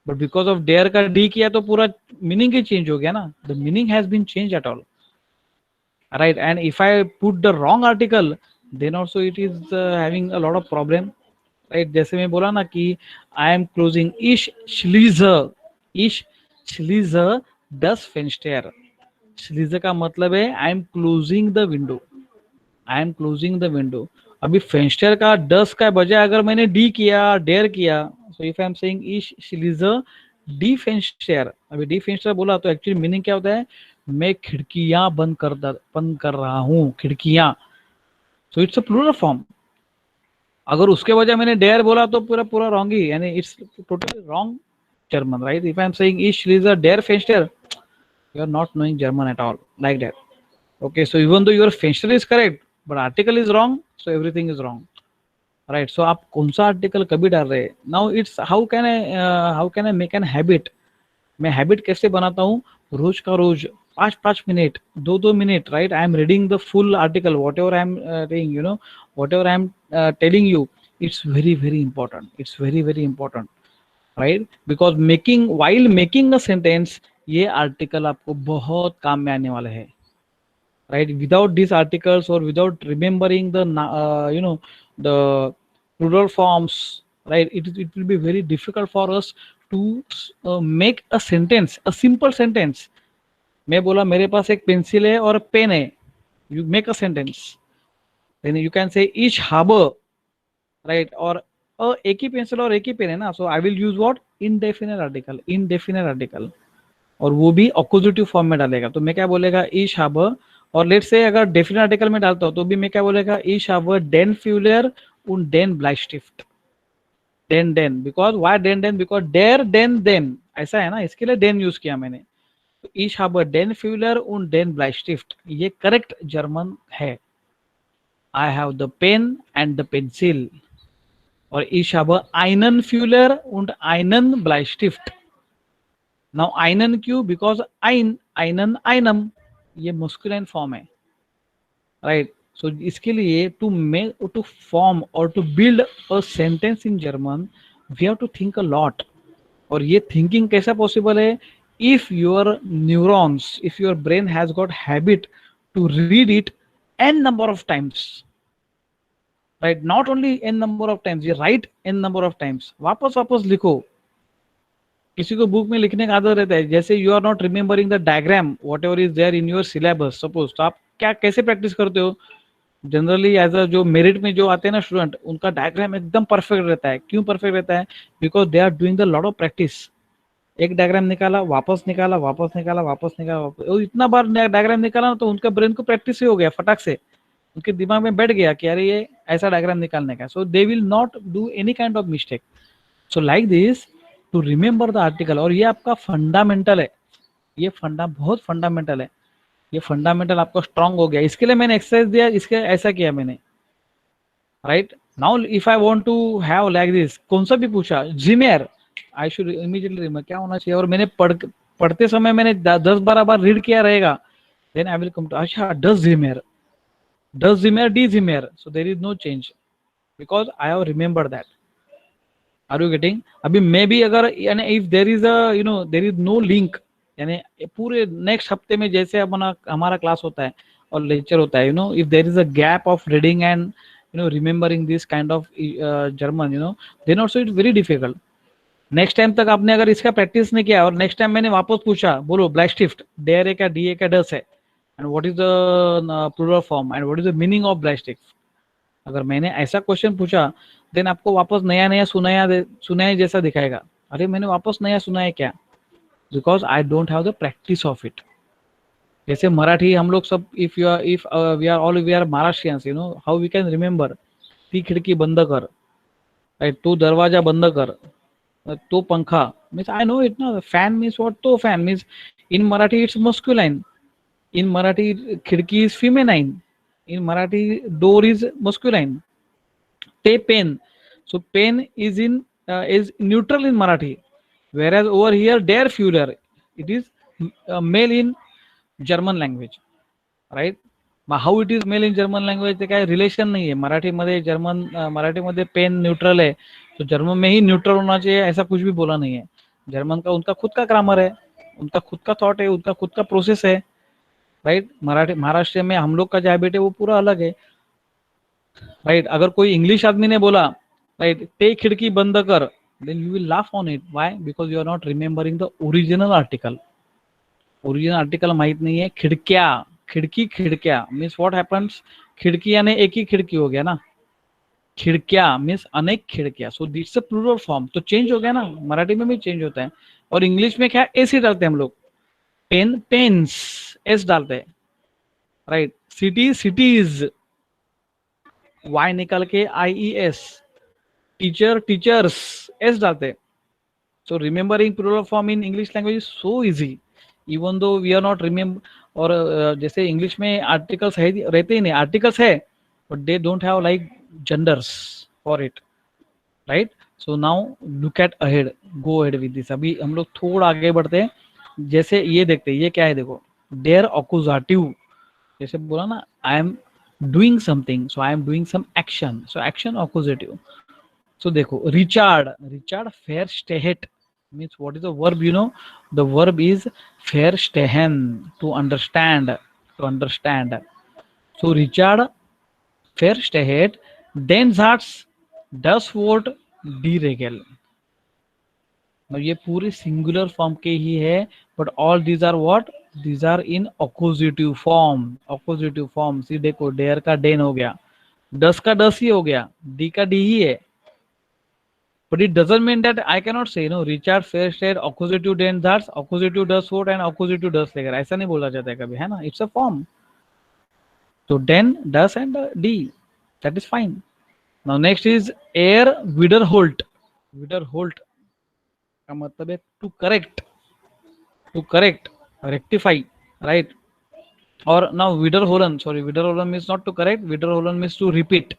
बट बिकॉज ऑफ डेयर का डी किया तो पूरा मीनिंग ही चेंज हो गया ना. The meaning has been change at all, right. And if I put the wrong article then also it is having a lot of problem, right. जैसे मैं बोला ना कि आई एम क्लोजिंग इश Schließe das Fenster. Schließe का मतलब है I am closing the window, I am closing the window. अभी फेंस्टर का डस का बजाय अगर मैंने डी किया, डेयर किया, सो इफ आई एम सेइंग इश Schließe डी फेंस्टर, अभी डी फेंस्टर बोला तो एक्चुअली मीनिंग क्या होता है, मैं खिड़कियां बंद कर रहा हूँ, खिड़कियां. So it's a plural form. अगर उसके बजाय मैंने डेयर बोला तो पूरा रॉन्ग ही, यानी it's totally wrong German, right. If I am saying ich schließe der Fenster, you are not knowing German at all, like that. Okay, so even though your Fenster is correct but article is wrong, so everything is wrong, right. So आप कौन सा article कभी डाल रहे हैं. Now it's how can I make an habit. मैं habit कैसे बनाता हूँ, रोज का रोज 5 minute 2 minute, right. I am reading the full article, whatever I am saying, whatever I am telling you, it's very important, it's very important, right. Because while making a sentence, ये article आपको बहुत काम में आने वाला है, राइट. Without this articles और without remembering the the plural forms, right? It will be very difficult for us to make a sentence, a simple sentence. मैं बोला मेरे पास एक पेंसिल है और पेन है, you make a sentence, then you can say each habe, right? और एक ही pencil और एक ही पेन है ना, so I will use what? Indefinite article, indefinite article, और वो भी अक्यूजेटिव फॉर्म में डालेगा. तो मैं क्या बोलेगा? ich habe, और लेट्स से अगर डेफिनेट आर्टिकल में डालता हूँ तो भी मैं क्या बोलेगा? ich habe den Führer und den Bleistift. den because why den because der den ऐसा है ना, इसके लिए den यूज किया मैंने. तो ich habe den Führer und den Bleistift, ये करेक्ट जर्मन है. I have the pen and the pencil, और ich habe einen Führer und einen Bleistift. Now einen क्यों? Because einen einem, ये मस्कुलाइन फॉर्म है, right? So इसके लिए to form और to build a sentence in German we have to think a lot. और ये thinking कैसा possible है? If your neurons, if your brain has got habit to read it n number of times, right? Not only n number of times, you write n number of times. वापस लिखो. किसी को book में लिखने का आदत रहता है, जैसे you are not remembering the diagram whatever is there in your syllabus suppose, तो आप क्या कैसे प्रैक्टिस करते हो? जनरली एज अ जो मेरिट में जो आते हैं ना स्टूडेंट, उनका डायग्राम एकदम परफेक्ट रहता है. क्यों परफेक्ट रहता है? Because they are doing the lot of practice. एक डायग्राम निकाला, वापस निकाला, और इतना बार डायग्राम निकाला ना, तो उनका ब्रेन को प्रैक्टिस ही हो गया, फटाक से उनके दिमाग में बैठ गया कि अरे ये ऐसा डायग्राम निकालने का. So they will not do any kind of mistake. So like this to remember the article, और ये आपका फंडामेंटल है, ये बहुत फंडामेंटल है. ये फंडामेंटल आपका स्ट्रांग हो गया. इसके लिए मैंने एक्सरसाइज दिया, इसके ऐसा किया मैंने, right? Now if I want to have like this, कौन सा भी पूछा जिमेर, आई शुड इमीडिएटली रिमेम्बर क्या होना चाहिए. और मैंने पढ़ते समय मैंने 10-12 बार रीड किया रहेगा, then I will come to अच्छा डज जिमेर डी जिमेर. So there is no change because I have remembered that. Are you getting? अभी मे बी अगर यानी if there is a there is no link, यानी पूरे नेक्स्ट हफ्ते में जैसे हमारा क्लास होता है और लेक्चर होता है, if there is a gap of reading and remembering this kind of German, then also it's very difficult. Next time तक आपने अगर इसका प्रैक्टिस नहीं किया और नेक्स्ट टाइम मैंने वापस पूछा, बोलो ब्लाइस्टिफ्ट, डेयर है क्या, डी है क्या, डस है, and what is the plural form and what is the meaning of ब्लाइस्टिफ्ट. अगर मैंने ऐसा क्वेश्चन पूछा, देन आपको वापस नया सुनाया जैसा दिखाएगा. अरे मैंने वापस नया सुनाया क्या? Because I don't have the practice of it. जैसे मराठी हम लोग सब, if we are Maharashtrians, how we can remember, ती खिड़की बंद कर, राइट, तो दरवाजा बंद कर, तो pankha means I know it ना. Fan means what? तो fan means in Marathi it's masculine, in Marathi khidki is feminine, in Marathi door is masculine. Te pen, so pen is neutral in Marathi, whereas over here der Führer, it is male in German language, right? How it is male in German language ते काय relation नहीं है. मराठी मध्ये pen neutral है, तो German में ही neutral होना चाहिए, ऐसा कुछ भी बोला नहीं है. जर्मन का उनका खुद का ग्रामर है, उनका खुद का थॉट है, उनका खुद का प्रोसेस है, राइट? महाराष्ट्र में हम लोग का जो हैबिट है वो पूरा अलग है, राइट? अगर कोई इंग्लिश आदमी ने बोला, राइट, ते खिड़की बंद कर, then you will laugh on it. Why? Because you are not remembering the original article. Original article माहित नहीं है. खिड़क्या मीन्स व्हाट हैपेंस? खिड़की यानी एक ही खिड़की हो गया ना, खिड़क्या मीन्स अनेक खिड़कियां. सो दिट्स अ प्लूरल फॉर्म, तो चेंज हो गया ना. मराठी में भी चेंज होता है. और इंग्लिश में क्या एसी डालते हैं हम लोग, पेन पेन्स एस डालते हैं, राइट? सिटी सिटीज, वाई निकल के IES, टीचर टीचर्स एस डालते हैं. So remembering plural form in English language is so easy, even though we are not remember. और जैसे इंग्लिश में आर्टिकल्स रहते ही नहीं, आर्टिकल्स है but they don't have like genders for it, right? So now look at ahead, go ahead with this. अभी हम लोग थोड़ा आगे बढ़ते हैं. जैसे ये देखते हैं, ये क्या है देखो, डेयर अक्यूजेटिव. जैसे बोला ना, I am doing something, so I am doing some action, so action accusative. So देखो, रिचार्ड फेरस्टेहेट means what is the verb? The verb is verstehen, to understand. So Richard versteht den Satz, das Wort डीरेगल। ये पूरे singular form के ही है, but all these are what, these are in appositive form. Appositive form, see देखो, डेयर का Dane हो गया, डस का डस ही हो गया, डी का डी ही है, but it doesn't mean that I cannot say, no, Richard Fair said accusative den that's accusative does what and accusative does लेकर, ऐसा नहीं बोला जाता है कभी, है ना, it's a form. So den, does and d, that is fine. Now next is air Widerholt. Widerholt का मतलब है to correct, to correct, rectify, right? Or now Widerholen, sorry, Widerholen means not to correct, Widerholen means to repeat.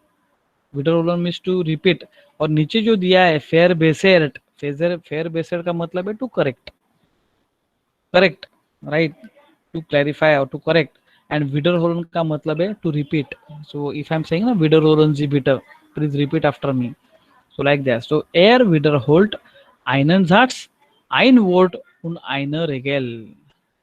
विडरहोलन means to repeat. और नीचे जो दिया है fair बेसेर्ट, fair बेसेर्ट का मतलब है to correct, correct, right, to clarify और टू करेक्ट। एंड विडरहोलन का मतलब है to repeat. So if I am saying ना विडरहोलन जी बिटर, please repeat after me, so like that. So एयर विडरहोल्ट einen Satz, ein Wort und eine Regel।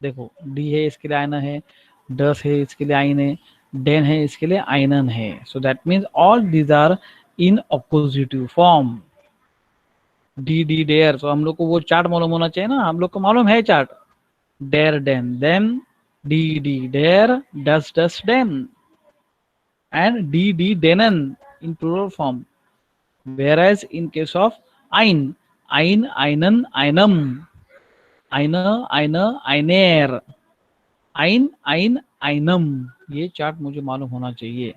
देखो डी है इसके लिए आयना है, डस है इसके लिए आइन है, डेन है इसके लिए आइनन है। So that means all these are in appositive form. डी डी डेयर, तो हम लोग को वो चार्ट मालूम होना चाहिए ना, हम लोग को मालूम है चार्ट, डेयर डेन देन, डी डी डेयर, डस डस डेन, एंड डी डी डेनन in plural form. whereas in case of ein, ein einen einem, eine eine einer, ein ein einem, ये चार्ट मुझे मालूम होना चाहिए,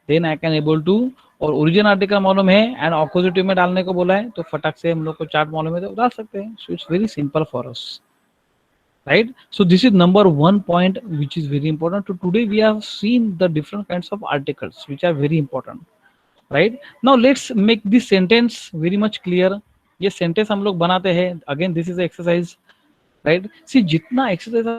then I can able to. और ओरिजिन आर्टिकल मालूम है एंड ऑपोजिटिव में डालने को बोला है, तो फटाक से हम लोग को चार्ट मालूम है तो डाल सकते हैं। So it's very simple for us, right? So this is number one point which is very important. So today we have seen the different kinds of articles which are very important, right? Now let's make this sentence very much clear. ये sentence हम लोग बनाते हैं, again this is exercise, right? See जितना exercise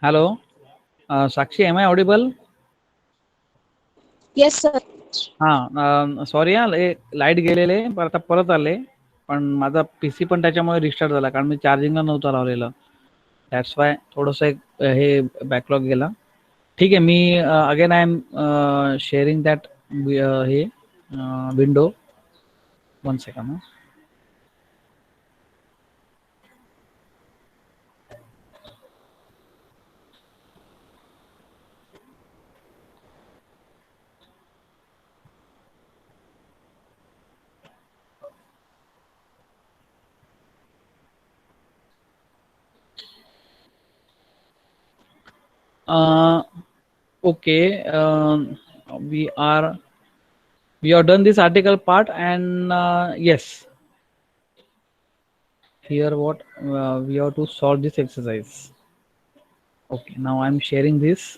hello, Sakshi, am I audible? Yes, sir. हां, sorry हां, light गेलेले पण आता परत आले. पण माझा पीसी पण त्याच्यामुळे रिस्टार्ट झाला कारण मी चार्जिंगला नव्हतं लावलेलं. दॅट्स वाय थोडंसं एक हे बॅकलॉग गेला. ठीक आहे, मी again I am sharing that हे window. 1 second. Okay, we are we have done this article part, and yes, here what we have to solve this exercise. Okay, now I'm sharing this.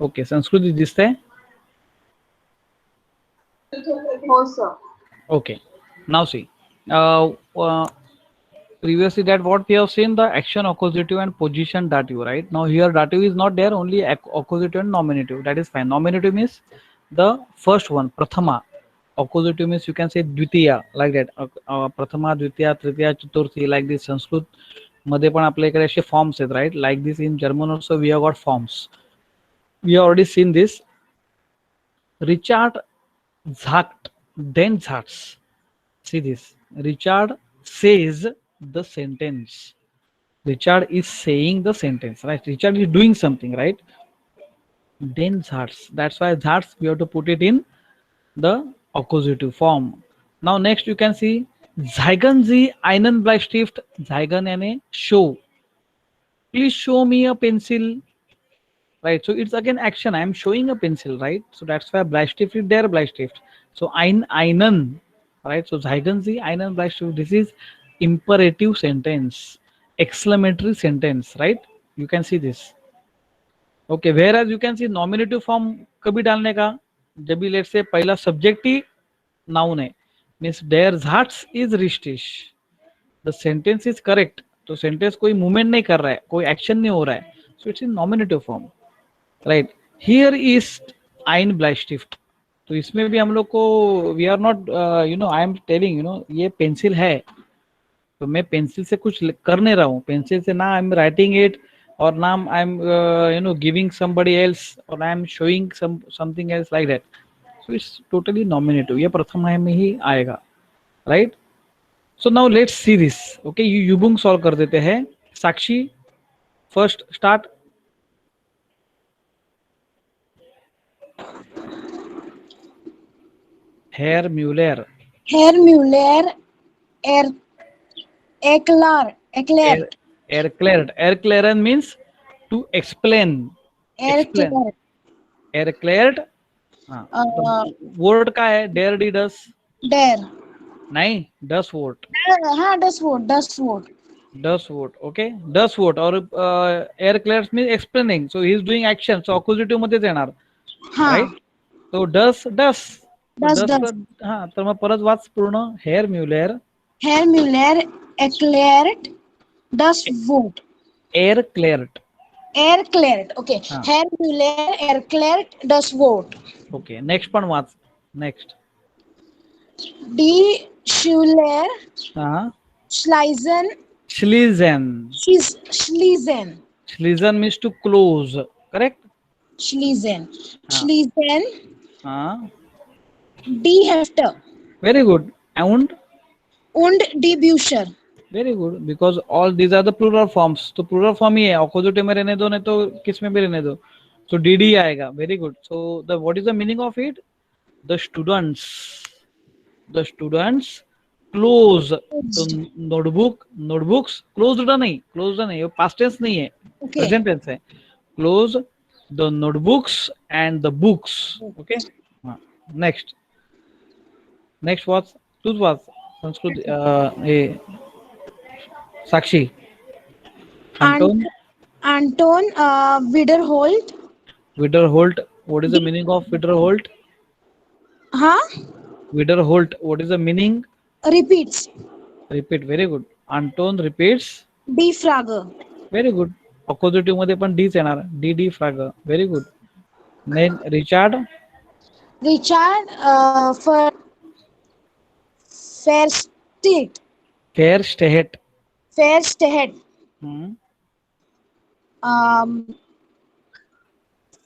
Okay, Sanskriti दिसतंय? हो sir. Okay, now see. Previously that what we have seen, the action, accusative and position dative, right? Now here dative is not there, only accusative and nominative. That is fine. Nominative means the first one, prathama. Accusative means you can say dvitiya, like that. Prathama, dvitiya, tritiya, chaturthi, like this. Sanskrit मध्ये पण आपल्याकडे असे forms आहेत, right? Like this in German also we have got forms. We have already seen this. Richard Zagt, then Zarts. See this. Richard says the sentence. Richard is saying the sentence, right? Richard is doing something, right? Then Zarts. That's why Zarts we have to put it in the accusative form. Now next you can see Zeigen Sie einen Bleistift. Zeigen याने show. Please show me a pencil. Right, so it's again action. I am showing a pencil, right? So that's why Bleistift is there, Bleistift. So einen, right? So zeigen Sie einen Bleistift. This is imperative sentence, exclamatory sentence, right? You can see this. Okay, whereas you can see nominative form कभी डालने का, जब भी let's say पहला subject ही noun है, means der Zatz is richtig. The sentence is correct. तो sentence कोई movement नहीं कर रहा है, कोई action नहीं हो रहा है. So it's in nominative form. Right, here is आइन ब्लाइस्टिफ्ट. तो इसमें भी हम लोग को we are not I am telling ये पेंसिल है, तो मैं पेंसिल से कुछ कर नहीं रहा हूँ. पेंसिल से ना आई एम राइटिंग इट, और ना I am giving somebody else, और I am showing something else, like that. So it's totally nominative. ये प्रथम में ही आएगा, right? So now let's see this. Okay, युबुंग सॉल्व कर देते हैं. Sakshi first start. Herr Müller. Herr Müller er erklärt. Erklärt. Erklären means to explain. Explain. Erklärt. Erklärt. word काय है? Der, die, das. Der. नहीं, das Wort. हाँ, das Wort. Das Wort. Okay, das Wort. और erklärt means explaining. So he is doing action. So accusative मध्येच येणार. हाँ. Right? So das. Das. हाँ, तर मग परत वाच पूर्ण. Herr Müller. Herr Müller erklärt das Wort. Erklärt. Okay. हाँ. Herr Müller erklärt das Wort. Okay, next पण watch. Next. Die Schüler हाँ. schließen. Schließen. Schließen means to close. Correct? Schließen. हाँ. Schließen हाँ. die Hefte. Very good. And Die Bücher. very good, because all these are the plural forms. तो plural form ही है. Accusative में रहने दो, नहीं तो किस में भी रहने दो. So DD आएगा. Very good. So the what is the meaning of it? The students close. तो notebooks closed नहीं, ये past tense नहीं है, Okay. present tense है. Close the notebooks and the books. Okay. Next what? तूच watch. Sanskrit hey Sakshi. Anton. Anton Widerholt. Widerholt. What is the meaning of Widerholt? Huh? Widerholt. What is the meaning? Repeats. Repeat. Very good. Anton repeats. Defragger. Very good. Accusative मध्ये पण डीच येणार. D फ्रॅग. Very good. Then Richard. Richard Fairstead. Fairstead. Fairstead. Hmm. Um,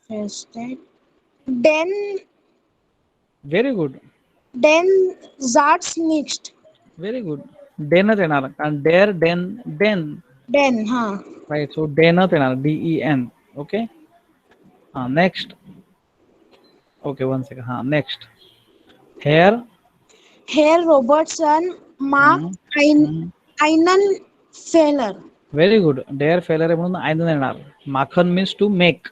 Fairstead. Very good. Den Zartsnicht. Very good. डेनच येणार कारण डेअर डेन Den, huh? Right. So डेनच येणार. DEN. ओके. हा नेक्स्ट. Okay 1 second. हा नेक्स्ट. हेअर. Herr Robertson, Mark Einenfeller. Very good. डेअर फेलर आहे म्हणून आयन येणार. माखन means to make.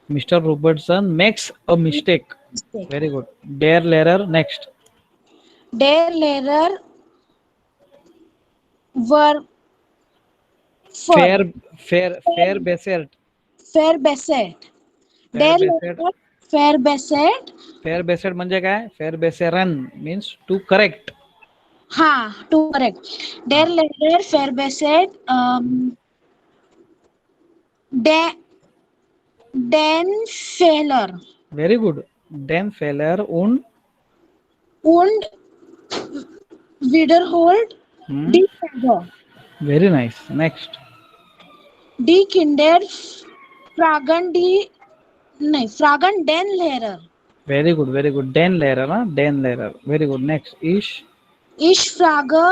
Mister Robertson makes a mistake. Very good. डेअर लेरर. नेक्स्ट. Der Lehrer war फेअर बेसेट. verbessert. Der Lehrer verbessert. फेअर बेसेट म्हणजे काय? फेअर बेसेरन means to correct. Ha, to correct. Der Lehrer verbessert den Fehler very good. डेन फेलर उन. und wiederholt die Fehler. Very nice. Next. Die Kinder fragen den Lehrer. Very good. Very good. डेन लेरर. हा डेन लेरर. Very good. Next. Ich frage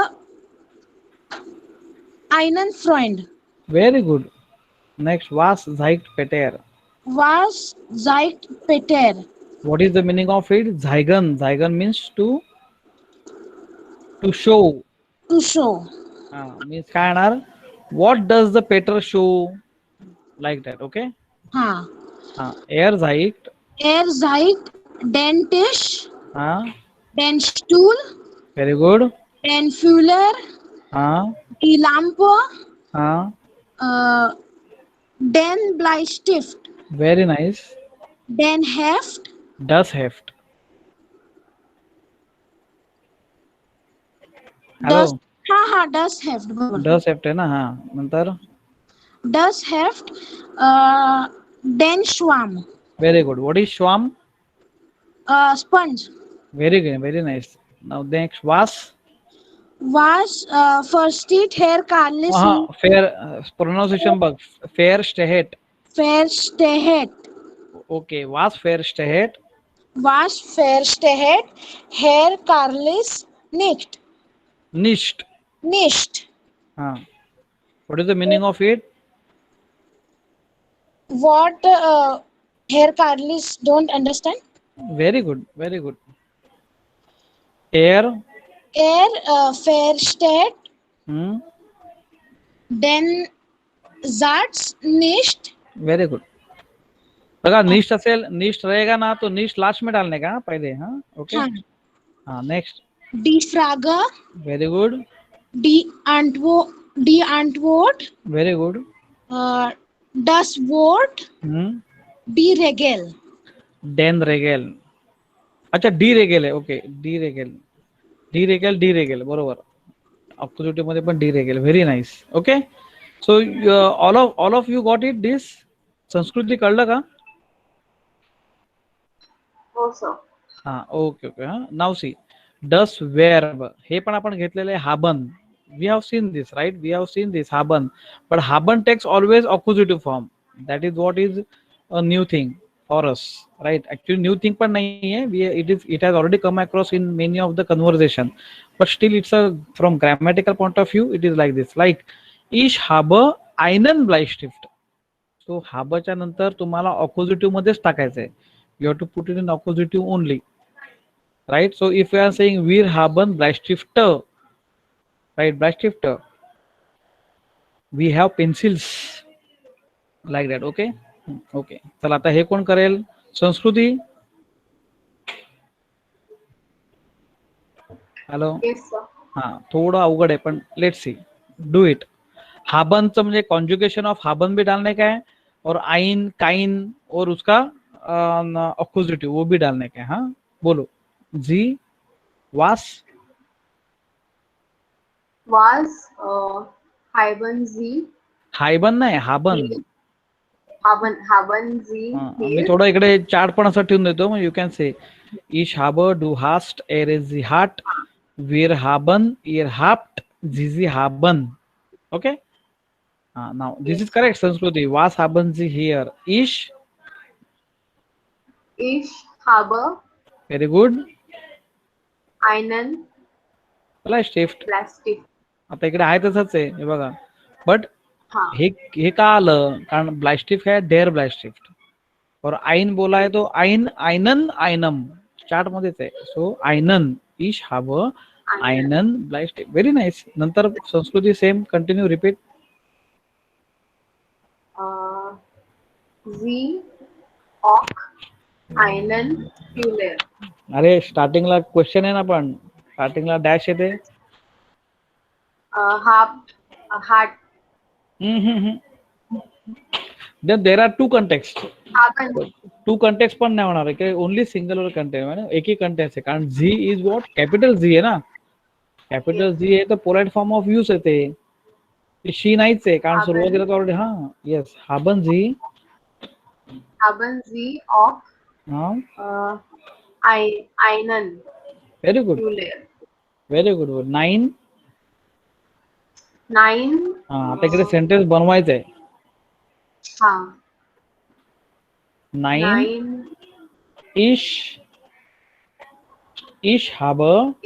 einen Freund. Very good. Next. वास झाइट पेटेर. Was sagt Peter? What is the meaning of it? Zygon. Zygon means to show. To show. Means काय येणार? What does the Peter show? Like that. Okay. Er zeigt. Er zeigt den Tisch, den Stuhl, Very good. den Fühler, die Lampe, den Bleistift, Very nice. den Heft, Das Heft. das Hello. das Heft. बरोबर. Das Heft आहे ना. हा नंतर. Das Heft, den Schwamm, Very good. What is Schwamm? Sponge. Very good. Very nice. Now next. Was. Was versteht Herr Carlis Fair pronunciation bug. Fair stehet. versteht? Okay. Was fair stehet. Was versteht Herr Carlis nicht? Nicht. Nicht. What is the meaning of it? What Herr Carlis don't understand? Very good. Very good. Er. Versteht den Satz nicht. Very good. बघा निष्ठ असेल, निष्ठ रहेगा ना तो निष्ठ last में डालने का पहले. हाँ ओके. हाँ next. Die Frage. Very good. Die Antwort. Very good. Das Wort. Die Regel. Den Regel. अच्छा डी रेगेल आहे. ओके. डी रेगेल बरोबर. अक्युजेटिव्ह मध्ये पण डी रेगेल. Very nice. Okay. So all of you got it this. Sanskriti कळलं का? हो सर. हा ओके. नाव सी डस वेअर. हे पण आपण घेतलेले हाबन. We have seen this right. We have seen this हाबन. बट हाबन takes always accusative form. That is what is a new thing for us, right? Actually new thing पण नाही आहे. It has already come across in many of the conversation, but still it's a from grammatical point of view it is like this. Like ich habe einen Bleistift. So habe च्या नंतर तुम्हाला ऑपोजिटिव्ह मध्येच टाकायचं आहे. You have to put it in oppositive only, right? So if we are saying wir haben Bleistifte, right? Bleistifte, we have pencils, like that. Okay. Okay. चला आता हे कोण करेल? संस्कृती. हॅलो. Yes sir. हा थोडं अवघड आहे पण लेट्स सी. Do it. हाबनचं म्हणजे कॉन्जुगेशन ऑफ हाबन भी डालने का है और आइन काइन और उसका अपोजिटिव वो भी डालने का है. हाँ बोलो. जी वास Was Haben Sie हायबन नाही हाबन. haben Sie मी hier? थोडं इकडे चार्ट पण असं ठेवून देतो. यू कॅन से इश हाबर डू हास्ट एर इज झी हाट वीर हाबन इर हाप्ट झिझी हाबन. Okay. Now this is correct Sanskriti. वास हाबन झी हियर. इश Ich habe very good. einen ब्लायस्टिफ्ट. Plastik. आता इकडे आहे तसंच आहे हे बघा. बट हाँ हे का आलं कारण ब्लायस्टिफ्ट है डेअर ब्लायस्टिफ्ट और आइन बोला है तो आइन आइनन आइनम चार्ट मध्येच आहे. सो आइनन इश हाब आइनन ब्लायस्टिफ्ट. Very nice. नंतर संस्कृती same continue repeat. Sie auch einen Füller. अरे स्टार्टिंगला क्वेश्चन आहे ना पण स्टार्टिंगला डॅश येते. Hat there are two context. haben two context पण नाही होणार आहे की ओनली सिंगल कंटेक्ट म्हणजे एक ही कंटेक्स्ट आहे कारण झी इज वॉट कॅपिटल झी आहे ना. कॅपिटल झी आहे तर पोलाइट फॉर्म ऑफ यूज येते. शी नाहीच आहे कारण Haben. सुरुवातीला तर ऑलरेडी. हा येस हाबन झी. haben Sie auch हा einen very good Füller. Very good. 9. Nein. हा आता इकडे सेंटेन्स बनवायचं आहे. हाँ 9 Nein. इश इश हाब.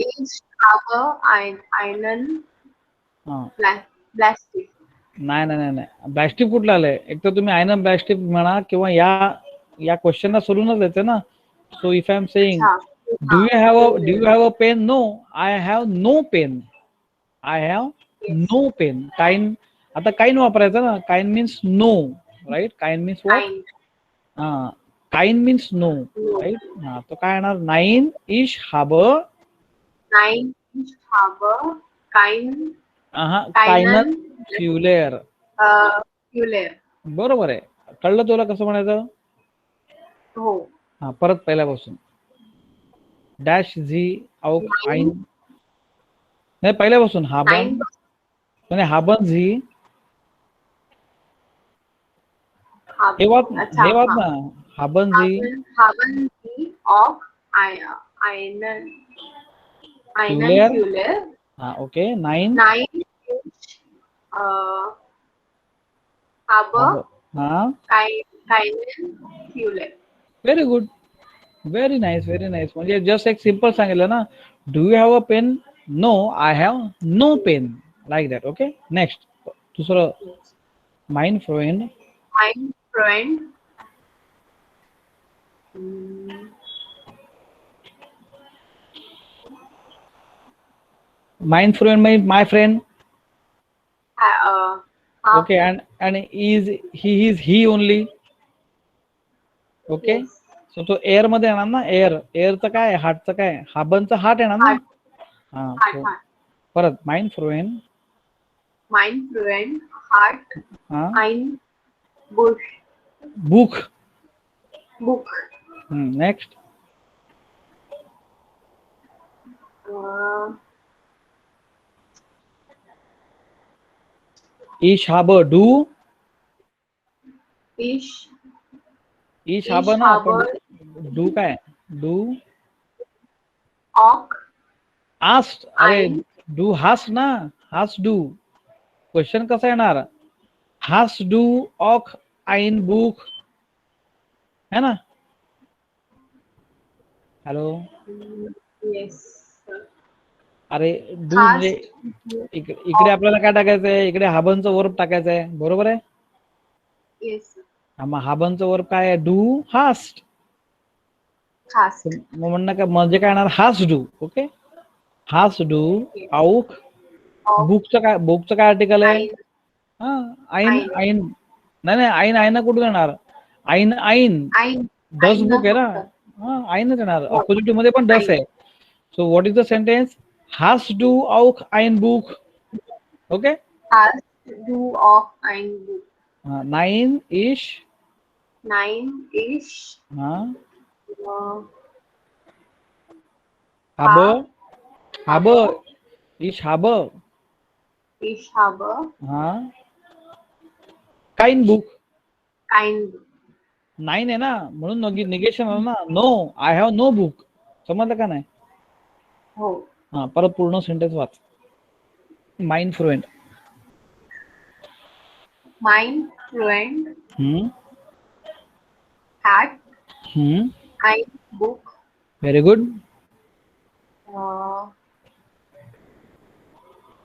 Ich habe einen Plastik. नाही नाही नाही नाही ब्लॅस्टिक कुठलं आलंय. एक तर तुम्ही आयनन ब्लॅस्टिक म्हणा किंवा या क्वेश्चनला सोडूनच येते ना. So if I am saying हाँ do you have a pen. No I have no pen. I have no pen. काइन आता काइन वापरायचं ना. काइन मीन्स नो राईट. काइन मीन्स वॉट. Ein. हा काइन मीन्स नो No. राईट. हा तो काय येणार. 9 इश हाब. Nein, ich habe काइनन keinen फ्युलेअर. Füller. बरोबर आहे. कळलं तुला कसं म्हणायचं. हो हा परत पहिल्यापासून. डॅश झी आउक आइन नाही पहिल्यापासून हाबन Nein. म्हणजे हाबन झी. Haben. हे वाच अच्छा, हे वाच हाँ. ना. हाबन झी Haben Sie auch einen Füller. Füller? हा ओके. 9 Nein, ich habe हा keinen Füller. Very good. Very nice very nice. म्हणजे जस्ट एक सिम्पल सांगितलं ना. Do you have a pen. No I have no pen. Like that. Okay. Next दुसरं. माइन friend. Mein Freund. माइन friend म्हणजे my friend. Have okay. and is he only. Okay. yes. So तो एअर मध्ये येणार ना. एअरचं काय हार्टचं काय हाबनचं हार्ट येणार ना. हा Hat, so hat. परत mine friend. Mein Freund hat हा ein Buch. Book. Buch. Next. इश हाब डू. Ich इश हाब ना. पण डू काय. Do auch asked. अरे ein डू हास ना. हास डू. क्वेश्चन कसा येणार. हास डू ऑक आइन बुक है ना. हॅलो. yes. अरे डू Hast म्हणजे इकडे आपल्याला काय टाकायचंय. इकडे हाबनचं वर्ब टाकायचं आहे. बरोबर आहे. yes. मग हाबनचं वर्ब काय आहे. Do hast. Hast मग म्हणणं काय म्हणजे काय येणार. हास डू. ओके. हास डू आउक. auch बुकचं काय आर्टिकल आहे. ein हा आइन आइन. आइन नाही नाही आइन आईना कुठून येणार. आइन आइन ein डस ein बुक आहे ना. फक्त. हा आईनच येणार. हो. अपोजिटिव्ह मध्ये पण डस आहे. So what is the sentence? Hast du auch ein Buch? Okay. Hast Du auf ein Buch. 9 ich. 9 ich äh, habe. Habe. Ich habe. ich habe kein Buch. kein Buch. 9 आहे ना, म्हणून निगेशन आहे ना. No, I have no book. समजलं का नाही? हो. हा, परत पूर्ण सेंटेन्स वाच. माइंड फ्लुएंट. Mein Freund hat ein Buch. Very good.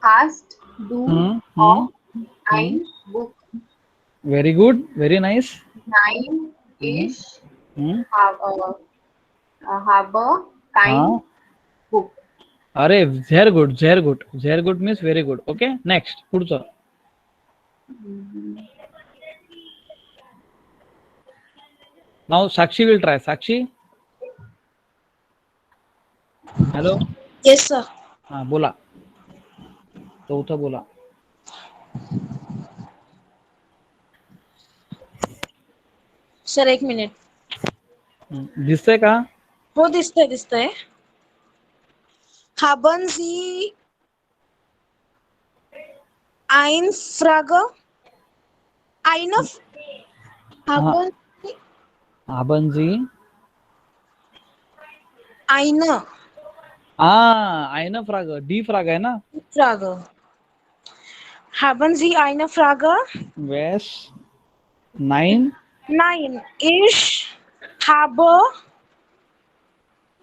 Hast du auch ein Buch? Very good, very nice. Nein, ich habe kein Buch. अरे very good, very good. Very good means very good. Okay, next पुढचं. नाव Sakshi will try. Sakshi, hello. Yes sir. हा, बोला. चौथा बोला. Sir 1 minute. दिसतंय का? हो, दिसतंय. Haben Sie eine Frage? Haben Haben Sie eine eine Frage. Die Frage आहे ना. Frage? Haben Sie eine Frage? Yes. 9. Nein, ich habe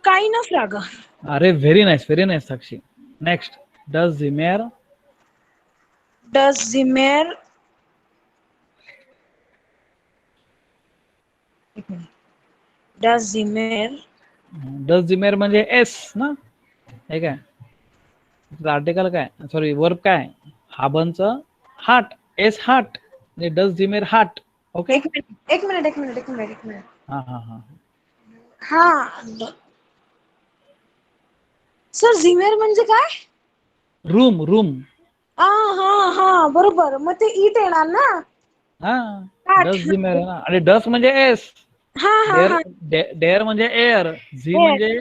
keine Frage. अरे very nice Sakshi. Next. Does the mayor Does the mayor म्हणजे S ना, हे काय article काय, sorry verb काय, हाबनचं heart, S heart म्हणजे does द मेयर हार्ट. ओके. एक मिनिट. हा. सर झिमेर म्हणजे काय? रूम. हा बरोबर. मग ते ईट येणार ना. हा, डज द मेयर ना. आणि डस म्हणजे एस. डेअर म्हणजे एअर. झी म्हणजे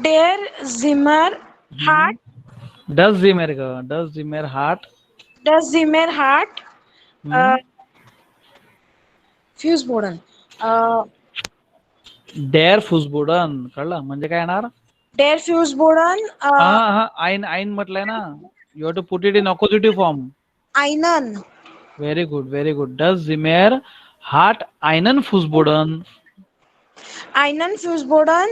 डेअर झिमर हार्ट. डज द मेयर ग. डज द मेयर हार्ट. Does the mayor heart Fußboden? डेअर फुसबुडन. कळलं म्हणजे काय येणार? Der Fußboden आईन म्हटलंय ना. You have to put it in appositive form. einen. Very good. डज द मेयर हार्ट einen Fußboden. Einen Fußboden,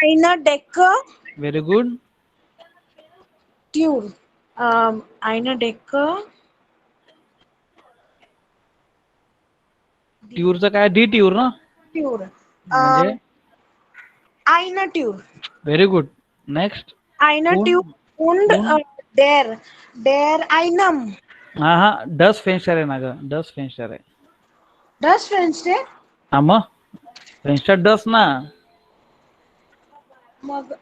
eine Decke, very good. Tür. Eine Decke. ट्यूरचं काय? डी ट्यूर ना. Tür. म्हणजे Eine Tür. Very good. Next. Eine Tür und der einem. हा डस फेन्स्टर आहे ना ग. डस फेन्स्टर आहे. Das Fenster. हा मग फेन्स्टर डस ना. मग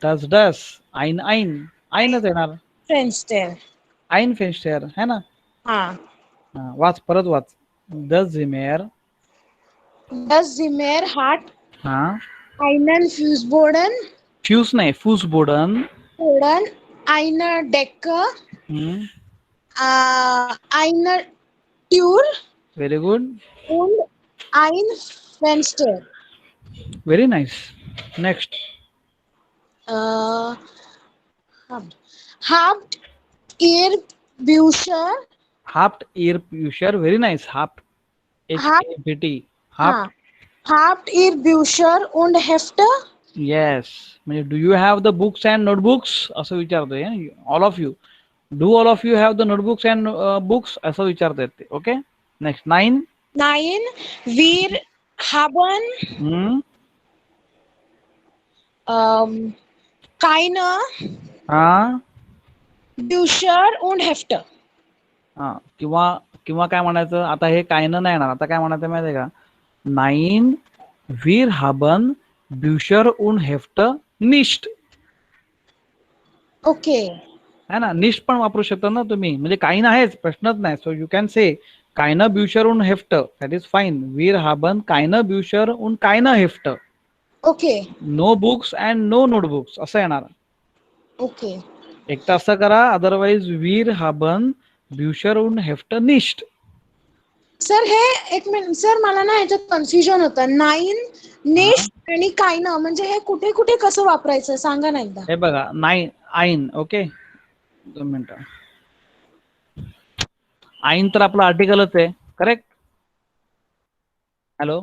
डस आईनच येणार. Fenster. आईन फेन्स्टर है ना. वाच, परत वाच. डज द मेयर Does the mayor hat einen Fußboden? फ्यूज नाही, फुसबोडन. Eine Decke. Eine Tür very good. und ein Fenster. Very nice. Next. Habt ihr Bücher? हाफ्ट इयर प्युशर. Very nice. हाफ्ट HAPT. Habt ihr Bücher und Hefte? Yes. म्हणजे do you have the books and notebooks असं विचारतोय. All of you. Do all of you have the notebooks and books असं विचारतायत ते. Okay. Next. 9. Nein, wir haben keine Bücher und Hefte. किंवा काय म्हणायचं आता, हे काय नाही येणार. आता काय म्हणायचं माहितीये का? 9 wir haben Bücher und Hefte nicht. Okay. है ना. निष्ठ पण वापरू शकता ना तुम्ही, म्हणजे काइन आहेच, प्रश्नच नाही. सो यू कॅन से कायन ब्युशर उन हेफ्ट, दॅट इज फाईन. वीर haben कायन ब्युशर उन कायन हेफ्ट. Okay. No books and no notebooks असं येणार. ओके. एक तर असं करा, अदरवाईज वीर haben ब्युशर उन हेफ्ट निष्ठ. सर हे एक मिनिट सर, मला ना ह्याच्यात कन्फ्युजन होतं. नाईन, निष्ठ आणि कायन म्हणजे हे कुठे कुठे कसं वापरायचं सांगा ना एकदा. हे बघा, नाईन आईन. ओके, 2 मिनिटं. आईन तर आपलं आर्टिकलच आहे, करेक्ट. हॅलो.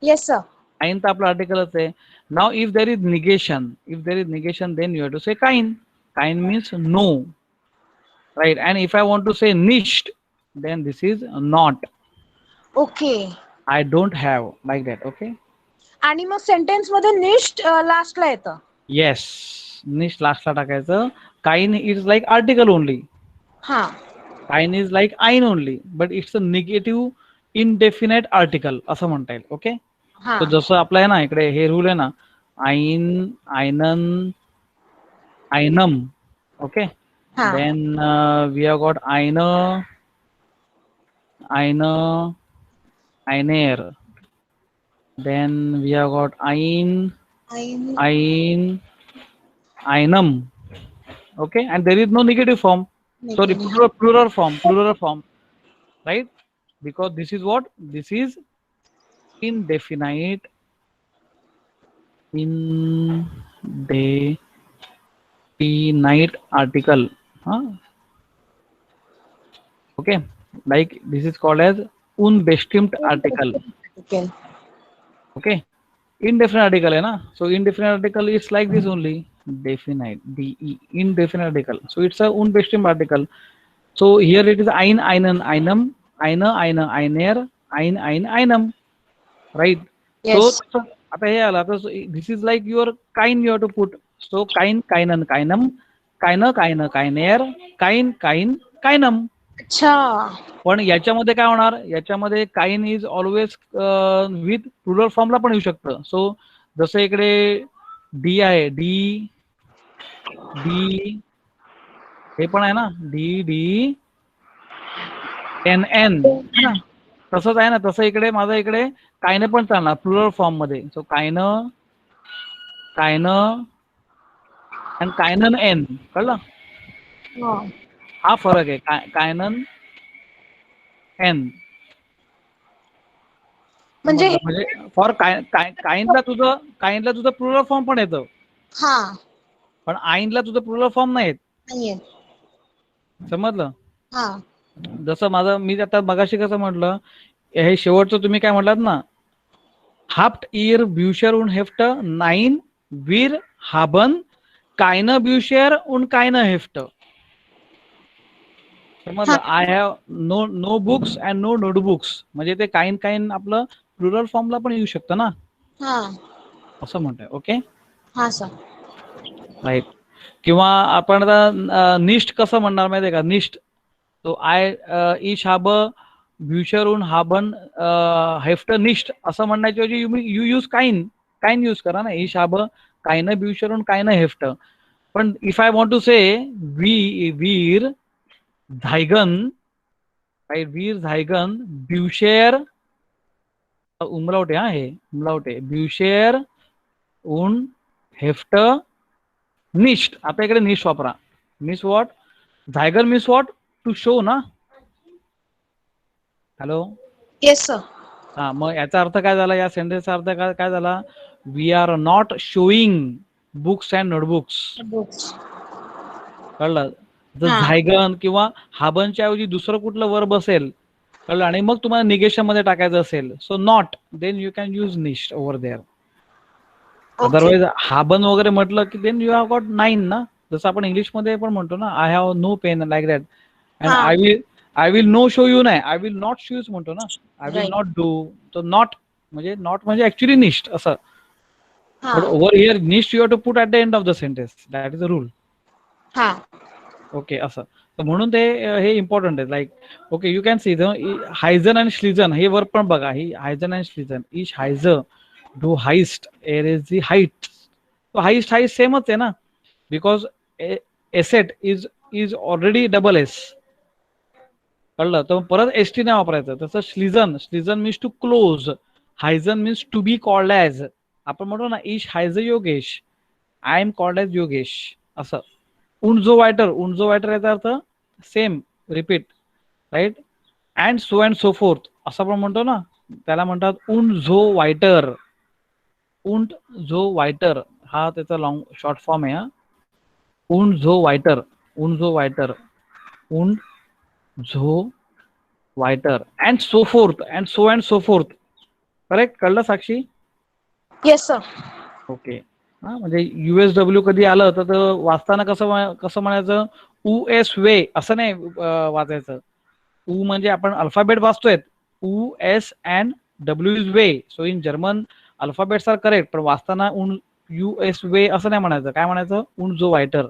Yes sir. आईन तर आपलं आर्टिकलच आहे. नाव if there is negation, then you have to say काइन. काइन means no, right. And if I want to say निष्ठ, then this is not. Okay. I don't have, like that. Okay. आणि मग सेंटेन्स मध्ये निष्ठ लास्टला येतं. येस, निष्ठ लास्टला टाकायचं. काइन इज लाईक आर्टिकल ओनली. हा. काइन इज लाईक आईन only, but it's a negative indefinite article असं म्हणता येईल. ओके. हा. तो जसं आपलं आहे ना, इकडे हे रूल आहे ना, आईन, आयनन, आयनम. ओके. हा. देन वी हॅव गॉट आयन, आयन, आयनेर. Then we have got ein, ein, einam. Okay, and there is no negative form. Sorry, plural form, right? Because this is what? This is indefinite article. Huh? Okay, like this is called as unbestimmt article. Okay. Okay, indefinite article है ना. So indefinite article is like this only, definite, de, indefinite article. So it's a unbestimmt article. So here it is ein, einen, einem, eine, einer, ein, einam, right? Yes. So आता हे आला, तर this is like your kain you have to put. So kain, kainan, kainam, kaina, kaina, kainer, kain, kain, kainam. अच्छा. पण याच्यामध्ये काय होणार, याच्यामध्ये काइन इज ऑलवेज विथ प्लुरल फॉर्मला पण येऊ शकतं. सो जसं इकडे डी आहे, डी, डी हे पण आहे ना, डी, डी, एन, एन है ना, तसंच आहे ना. तसं इकडे माझं इकडे कायन पण चालणार प्लुरल फॉर्म मध्ये. सो कायन, कायन अँड कायनन एन. कळलं. हा फरक आहे, कायनन एन. म्हणजे फॉर काइनला तुझं प्लुरल फॉर्म पण येतं, हा. पण आईनला तुझं प्लुरल फॉर्म नाही येत. नाहीये. समजलं. हा. जसं माझं, मी आता मगाशी कसं म्हटलं, हे शेवटचं तुम्ही काय म्हटलात ना, हाफ्ट इयर ब्युशर उन हेफ्ट नाइन वीर हाबन कायन ब्युशर उन कायन हेफ्ट. समजलं. I have no books and no notebooks, म्हणजे ते काइन आपलं प्लुरल फॉर्मला पण येऊ शकतं ना, हा. असं म्हणतोय. ओके. हा सर. राईट. किंवा आपण आता निष्ठ कसं म्हणणार माहिती आहे का, निष्ठ. तो आय इश हाब ब्युशरून हाबन हेफ्ट निष्ठ असं म्हणण्याच्या ऐवजी यू यूज काइन यूज करा ना. इश हाब कायन ब्युशरून कायन हेफ्ट. पण इफ आय वॉन्ट टू से वीर झायगन, राईट, वीर झायगन ब्युशेर, उमलावटे, हा हे उमलावटे, ब्युशेर उन हेफ्ट निष्ठ. आता इकडे निष्ठ वापरा. मिस वॉट, झायगर मिस वॉट, टू शो ना. हॅलो. Yes sir. हा, मग याचा अर्थ काय झाला, या सेंटेन्सचा अर्थ काय झाला, we are not showing books and notebooks. कळलं. जर झायगन किंवा हाबनच्या ऐवजी दुसरं कुठलं वर्ब असेल, कळलं, आणि मग तुम्हाला निगेशन मध्ये टाकायचं असेल, so not, then you can use निष्ठ ओव्हर देअर. अदरवाईज हाबन वगैरे म्हटलं की देन यू हॅव गॉट नाईन ना. जसं आपण इंग्लिश मध्ये पण म्हणतो ना, I have no pen, like that. And I will no show you नाही, I will not show you म्हणतो ना, आय विल नॉट डू. तो नॉट म्हणजे ऍक्च्युली निष्ठ असं. बट ओव्हर हिअर निष्ठ you have to put at the end of the sentence, that is a rule. Okay. असं. तर म्हणून ते हे इम्पॉर्टंट आहे. Like okay, you can see हायझन अँड श्लिझन हे वर्ब पण बघा. ही हायझन अँड श्लिझन, इश हायझ डू हाईस्ट एर इज दी हाईट. तो हाईस्ट सेमच आहे ना, बिकॉज एसेट इज ऑलरेडी डबल एस. कळलं? तर परत एस टी नाही वापरायचं. तसं श्लिझन मीन्स टू क्लोज, हायझन means to be called as. आपण म्हणतो ना इश हायझ Yogesh, I am called as Yogesh असं. उंझो वायटर याचा अर्थ same, repeat, right. And so forth असं आपण म्हणतो ना, त्याला म्हणतात उंझो वायटर. हा त्याचा लॉंग शॉर्ट फॉर्म आहे. उंझो whiter and so fourth. Correct? कळलं साक्षी? Yes sir. ओके. हा म्हणजे USW कधी आलं तर वाचताना कसं म्हणायचं, US वे असं नाही वाचायचं. उ म्हणजे आपण अल्फाबेट वाचतोय, US अँड W इज वे. So in German alphabets are correct, पण वाचताना US वे असं नाही म्हणायचं. काय म्हणायचं? उंझो वायटर.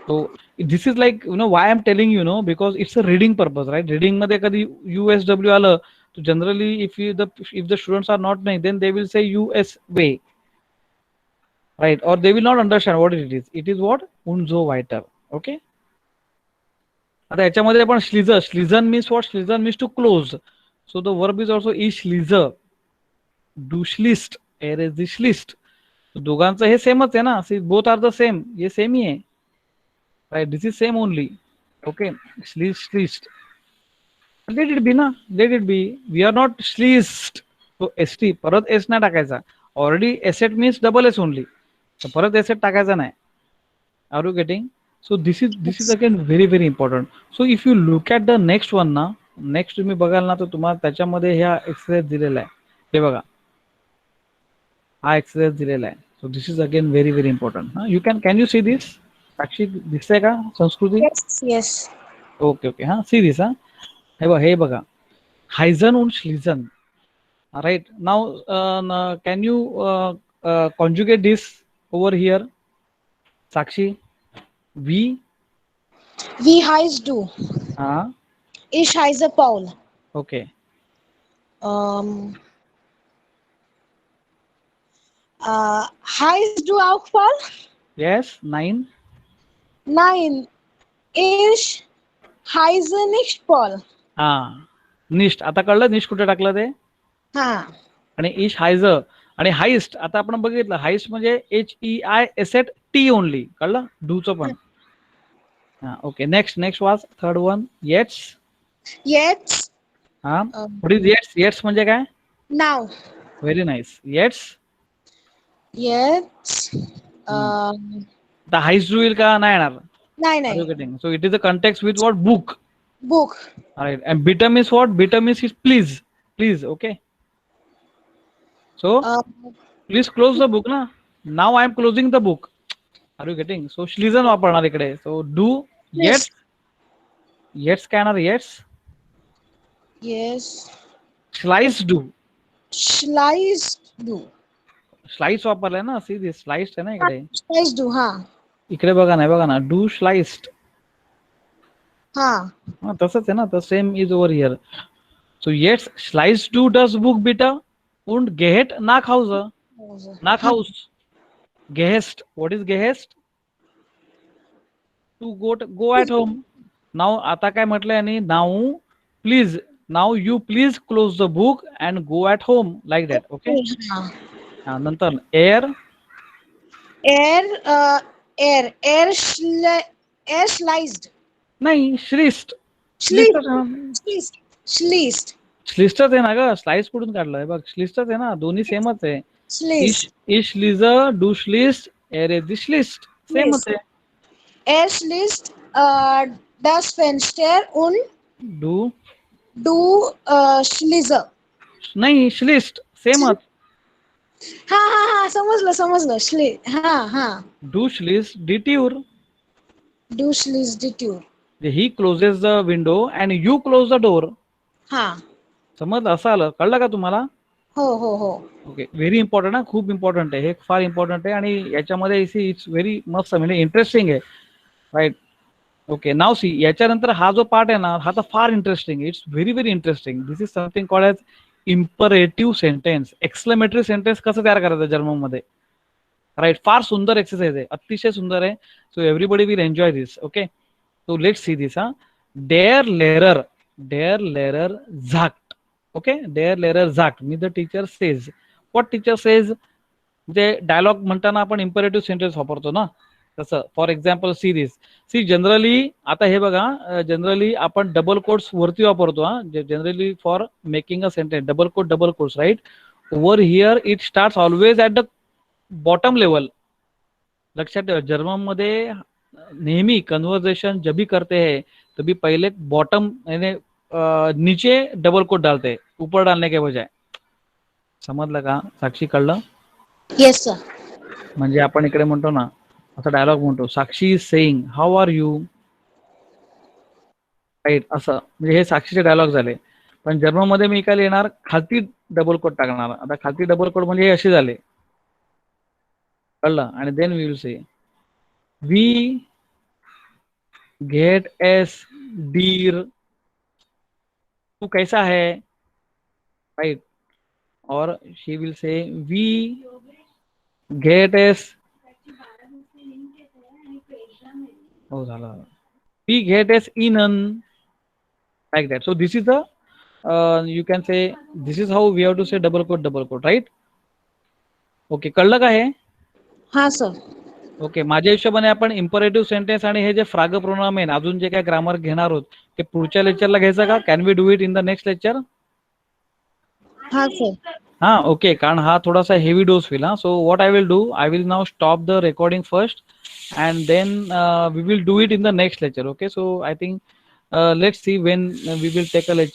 So this is like, why I'm telling because it's a reading purpose, right? Reading मध्ये कधी USW आलं, so generally if the students are not knowing, then they will say US way, right? Or they will not understand what it is. It is what? Unzo weiter. Okay. आता याच्यामध्ये पण श्लिझन means what? Schlizen means to close. So the verb is also is schlizer. Du schließt, is the schließt. दोघांचं हे सेमच आहे ना, both are the same, हे same ही आहे. Right, this is same only. Okay, schliest. Let it be na. Let it be. We are not schliest. So ST परत S नाही टाकायचा. Already asset means double S only. So परत asset टाकायचा नाही. Are you getting? So this is again very very important. So if you look at the next one ना, next तुम्ही बघाल ना तर तुम्हाला त्याच्यामध्ये ह्या एक्सरसाइज दिलेला आहे. हे बघा. हा एक्सरसाइज दिलेला आहे. So this is again very very important. You can you see this? साक्षी दिसतंय का संस्कृती? येस. ओके. हा सी दिस. हे बघा, हायझन und श्लिझन. Right. Now can you conjugate this over here Sakshi? वी हायज डू. हा. इश हायज अ पाऊल. ओके. हायज डू auch Paul. येस. 9. 9. इश हायज nicht Paul. हा. निष्ठ. आता कळलं निष्ठ कुठे टाकलं ते? हा. आणि इश हायझ आणि हाईस्ट. आता आपण बघितलं हाईस्ट म्हणजे HEIST ओनली. कळलं? डूचं पण. हा. Okay. Next was third one. येट्स. हा. व्हॉट इज येट्स म्हणजे काय? नाव. Very nice. येट्स. द हाईस्ट डू येईल का? नाही येणार. नाही. So it is a context with what? Book. Right. And bitter means what? Bitter means is please. Okay. So please close the book na. Now I am closing the book. Are you getting? So श्लिझन वापरणार इकडे. So do yet. Yet काय येणार? Yes. Slice do. Slice वापरलाय ना. See this sliced आहे ना इकडे. Slice do. हा. इकडे बघा ना. Do sliced. हा. तसंच आहे ना. तर same is over here. So येट्स स्लाइस डू डस बुक बिटर und gehet nach Hause. Nach Haus. Gehest. What is gehest? To go at home. Now आता काय म्हटलंय आणि now you please close the book and go at home like that. Okay. नंतर air sliced. नाही श्लिस्ट. श्लिस्टच आहे ना ग. स्लाइस कुठून काढलंय बघ. श्लिस्टच आहे ना. दोन्ही सेमच आहे. इश श्लिझर, डू श्लिस्ट, एर इज द श्लिस्ट. सेमच आहे. Er schließt das Fenster und du schließe. नाही श्लिस्ट सेमच. हा. समजलं. हा. डू श्लिस्ट डिट्यूर. Du schließt die Tür. He closes the window and you close the door. हा. समजलं? असं आलं. कळलं का तुम्हाला? हो. ओके. Very important. खूप इम्पॉर्टंट आहे हे. फार इम्पॉर्टंट आहे आणि याच्यामध्ये इट्स व्हेरी मस्त म्हणजे इंटरेस्टिंग आहे. राईट. ओके. Now see. याच्यानंतर हा जो पार्ट आहे ना, हा तर फार इंटरेस्टिंग आहे. It's very very interesting. This is something called as imperative sentence. Exclamatory sentence कसं तयार करायचं जर्मन मध्ये? राईट. फार सुंदर एक्सरसाइज आहे, अतिशय सुंदर आहे. So everybody will enjoy this. Okay, so let's see this. डेअर लेरर झाक्ट. ओके, डेअर लेरर झाक्ट मी the teacher says. What teacher says म्हणजे डायलॉग म्हणताना आपण इम्परेटिव्ह सेंटेन्स वापरतो ना, तसं. For example see this. See generally, आता हे बघा, जनरली आपण डबल कोट्स वरती वापरतो. Generally for making a sentence double quotes, right. Over here it starts always at the bottom level. लक्षात ठेवा, जर्मन मध्ये नेहमी कन्वर्सेशन जब भी करते हैं तभी पहले बॉटम यानी नीचे डबल कोट डालते हैं, ऊपर डालने के बजाय. समजलं का साक्षी, कळलं? Yes sir. म्हणजे आपण इकडे म्हणतो ना, असा डायलॉग म्हणतो, Sakshi is saying how are you, right, असं. म्हणजे हे साक्षीचे डायलॉग झाले. पण जर्मन मध्ये मी काय लिहिणार, खालती डबल कोट टाकणार. आता खालती डबल कोट म्हणजे हे असे झाले, कळलं? आणि देन वी विल से वी गेट एस डीर, तू कैसा है, राइट. और शी विल से वी गेट एस, हो झालं, वी गेट एस इनन, like that. So this is the you can say this is how we have to say double quote, right? Okay, कळलं का हे? हा सर. ओके, माझ्या हिशोबाने आपण इम्परेटिव्ह सेंटेन्स आणि हे जे फ्राग प्रोनाउन अजून जे काय ग्रामर घेणार आहोत ते पुढच्या लेक्चरला घ्यायचं का? Can we do it in the next lecture? हा सर. हा, ओके, कारण हा थोडासा हेवी डोस होईल. हा, so what I will do, I will now stop the recording first and then we will do it in the next lecture. Okay, so I think let's see when we will take a lecture.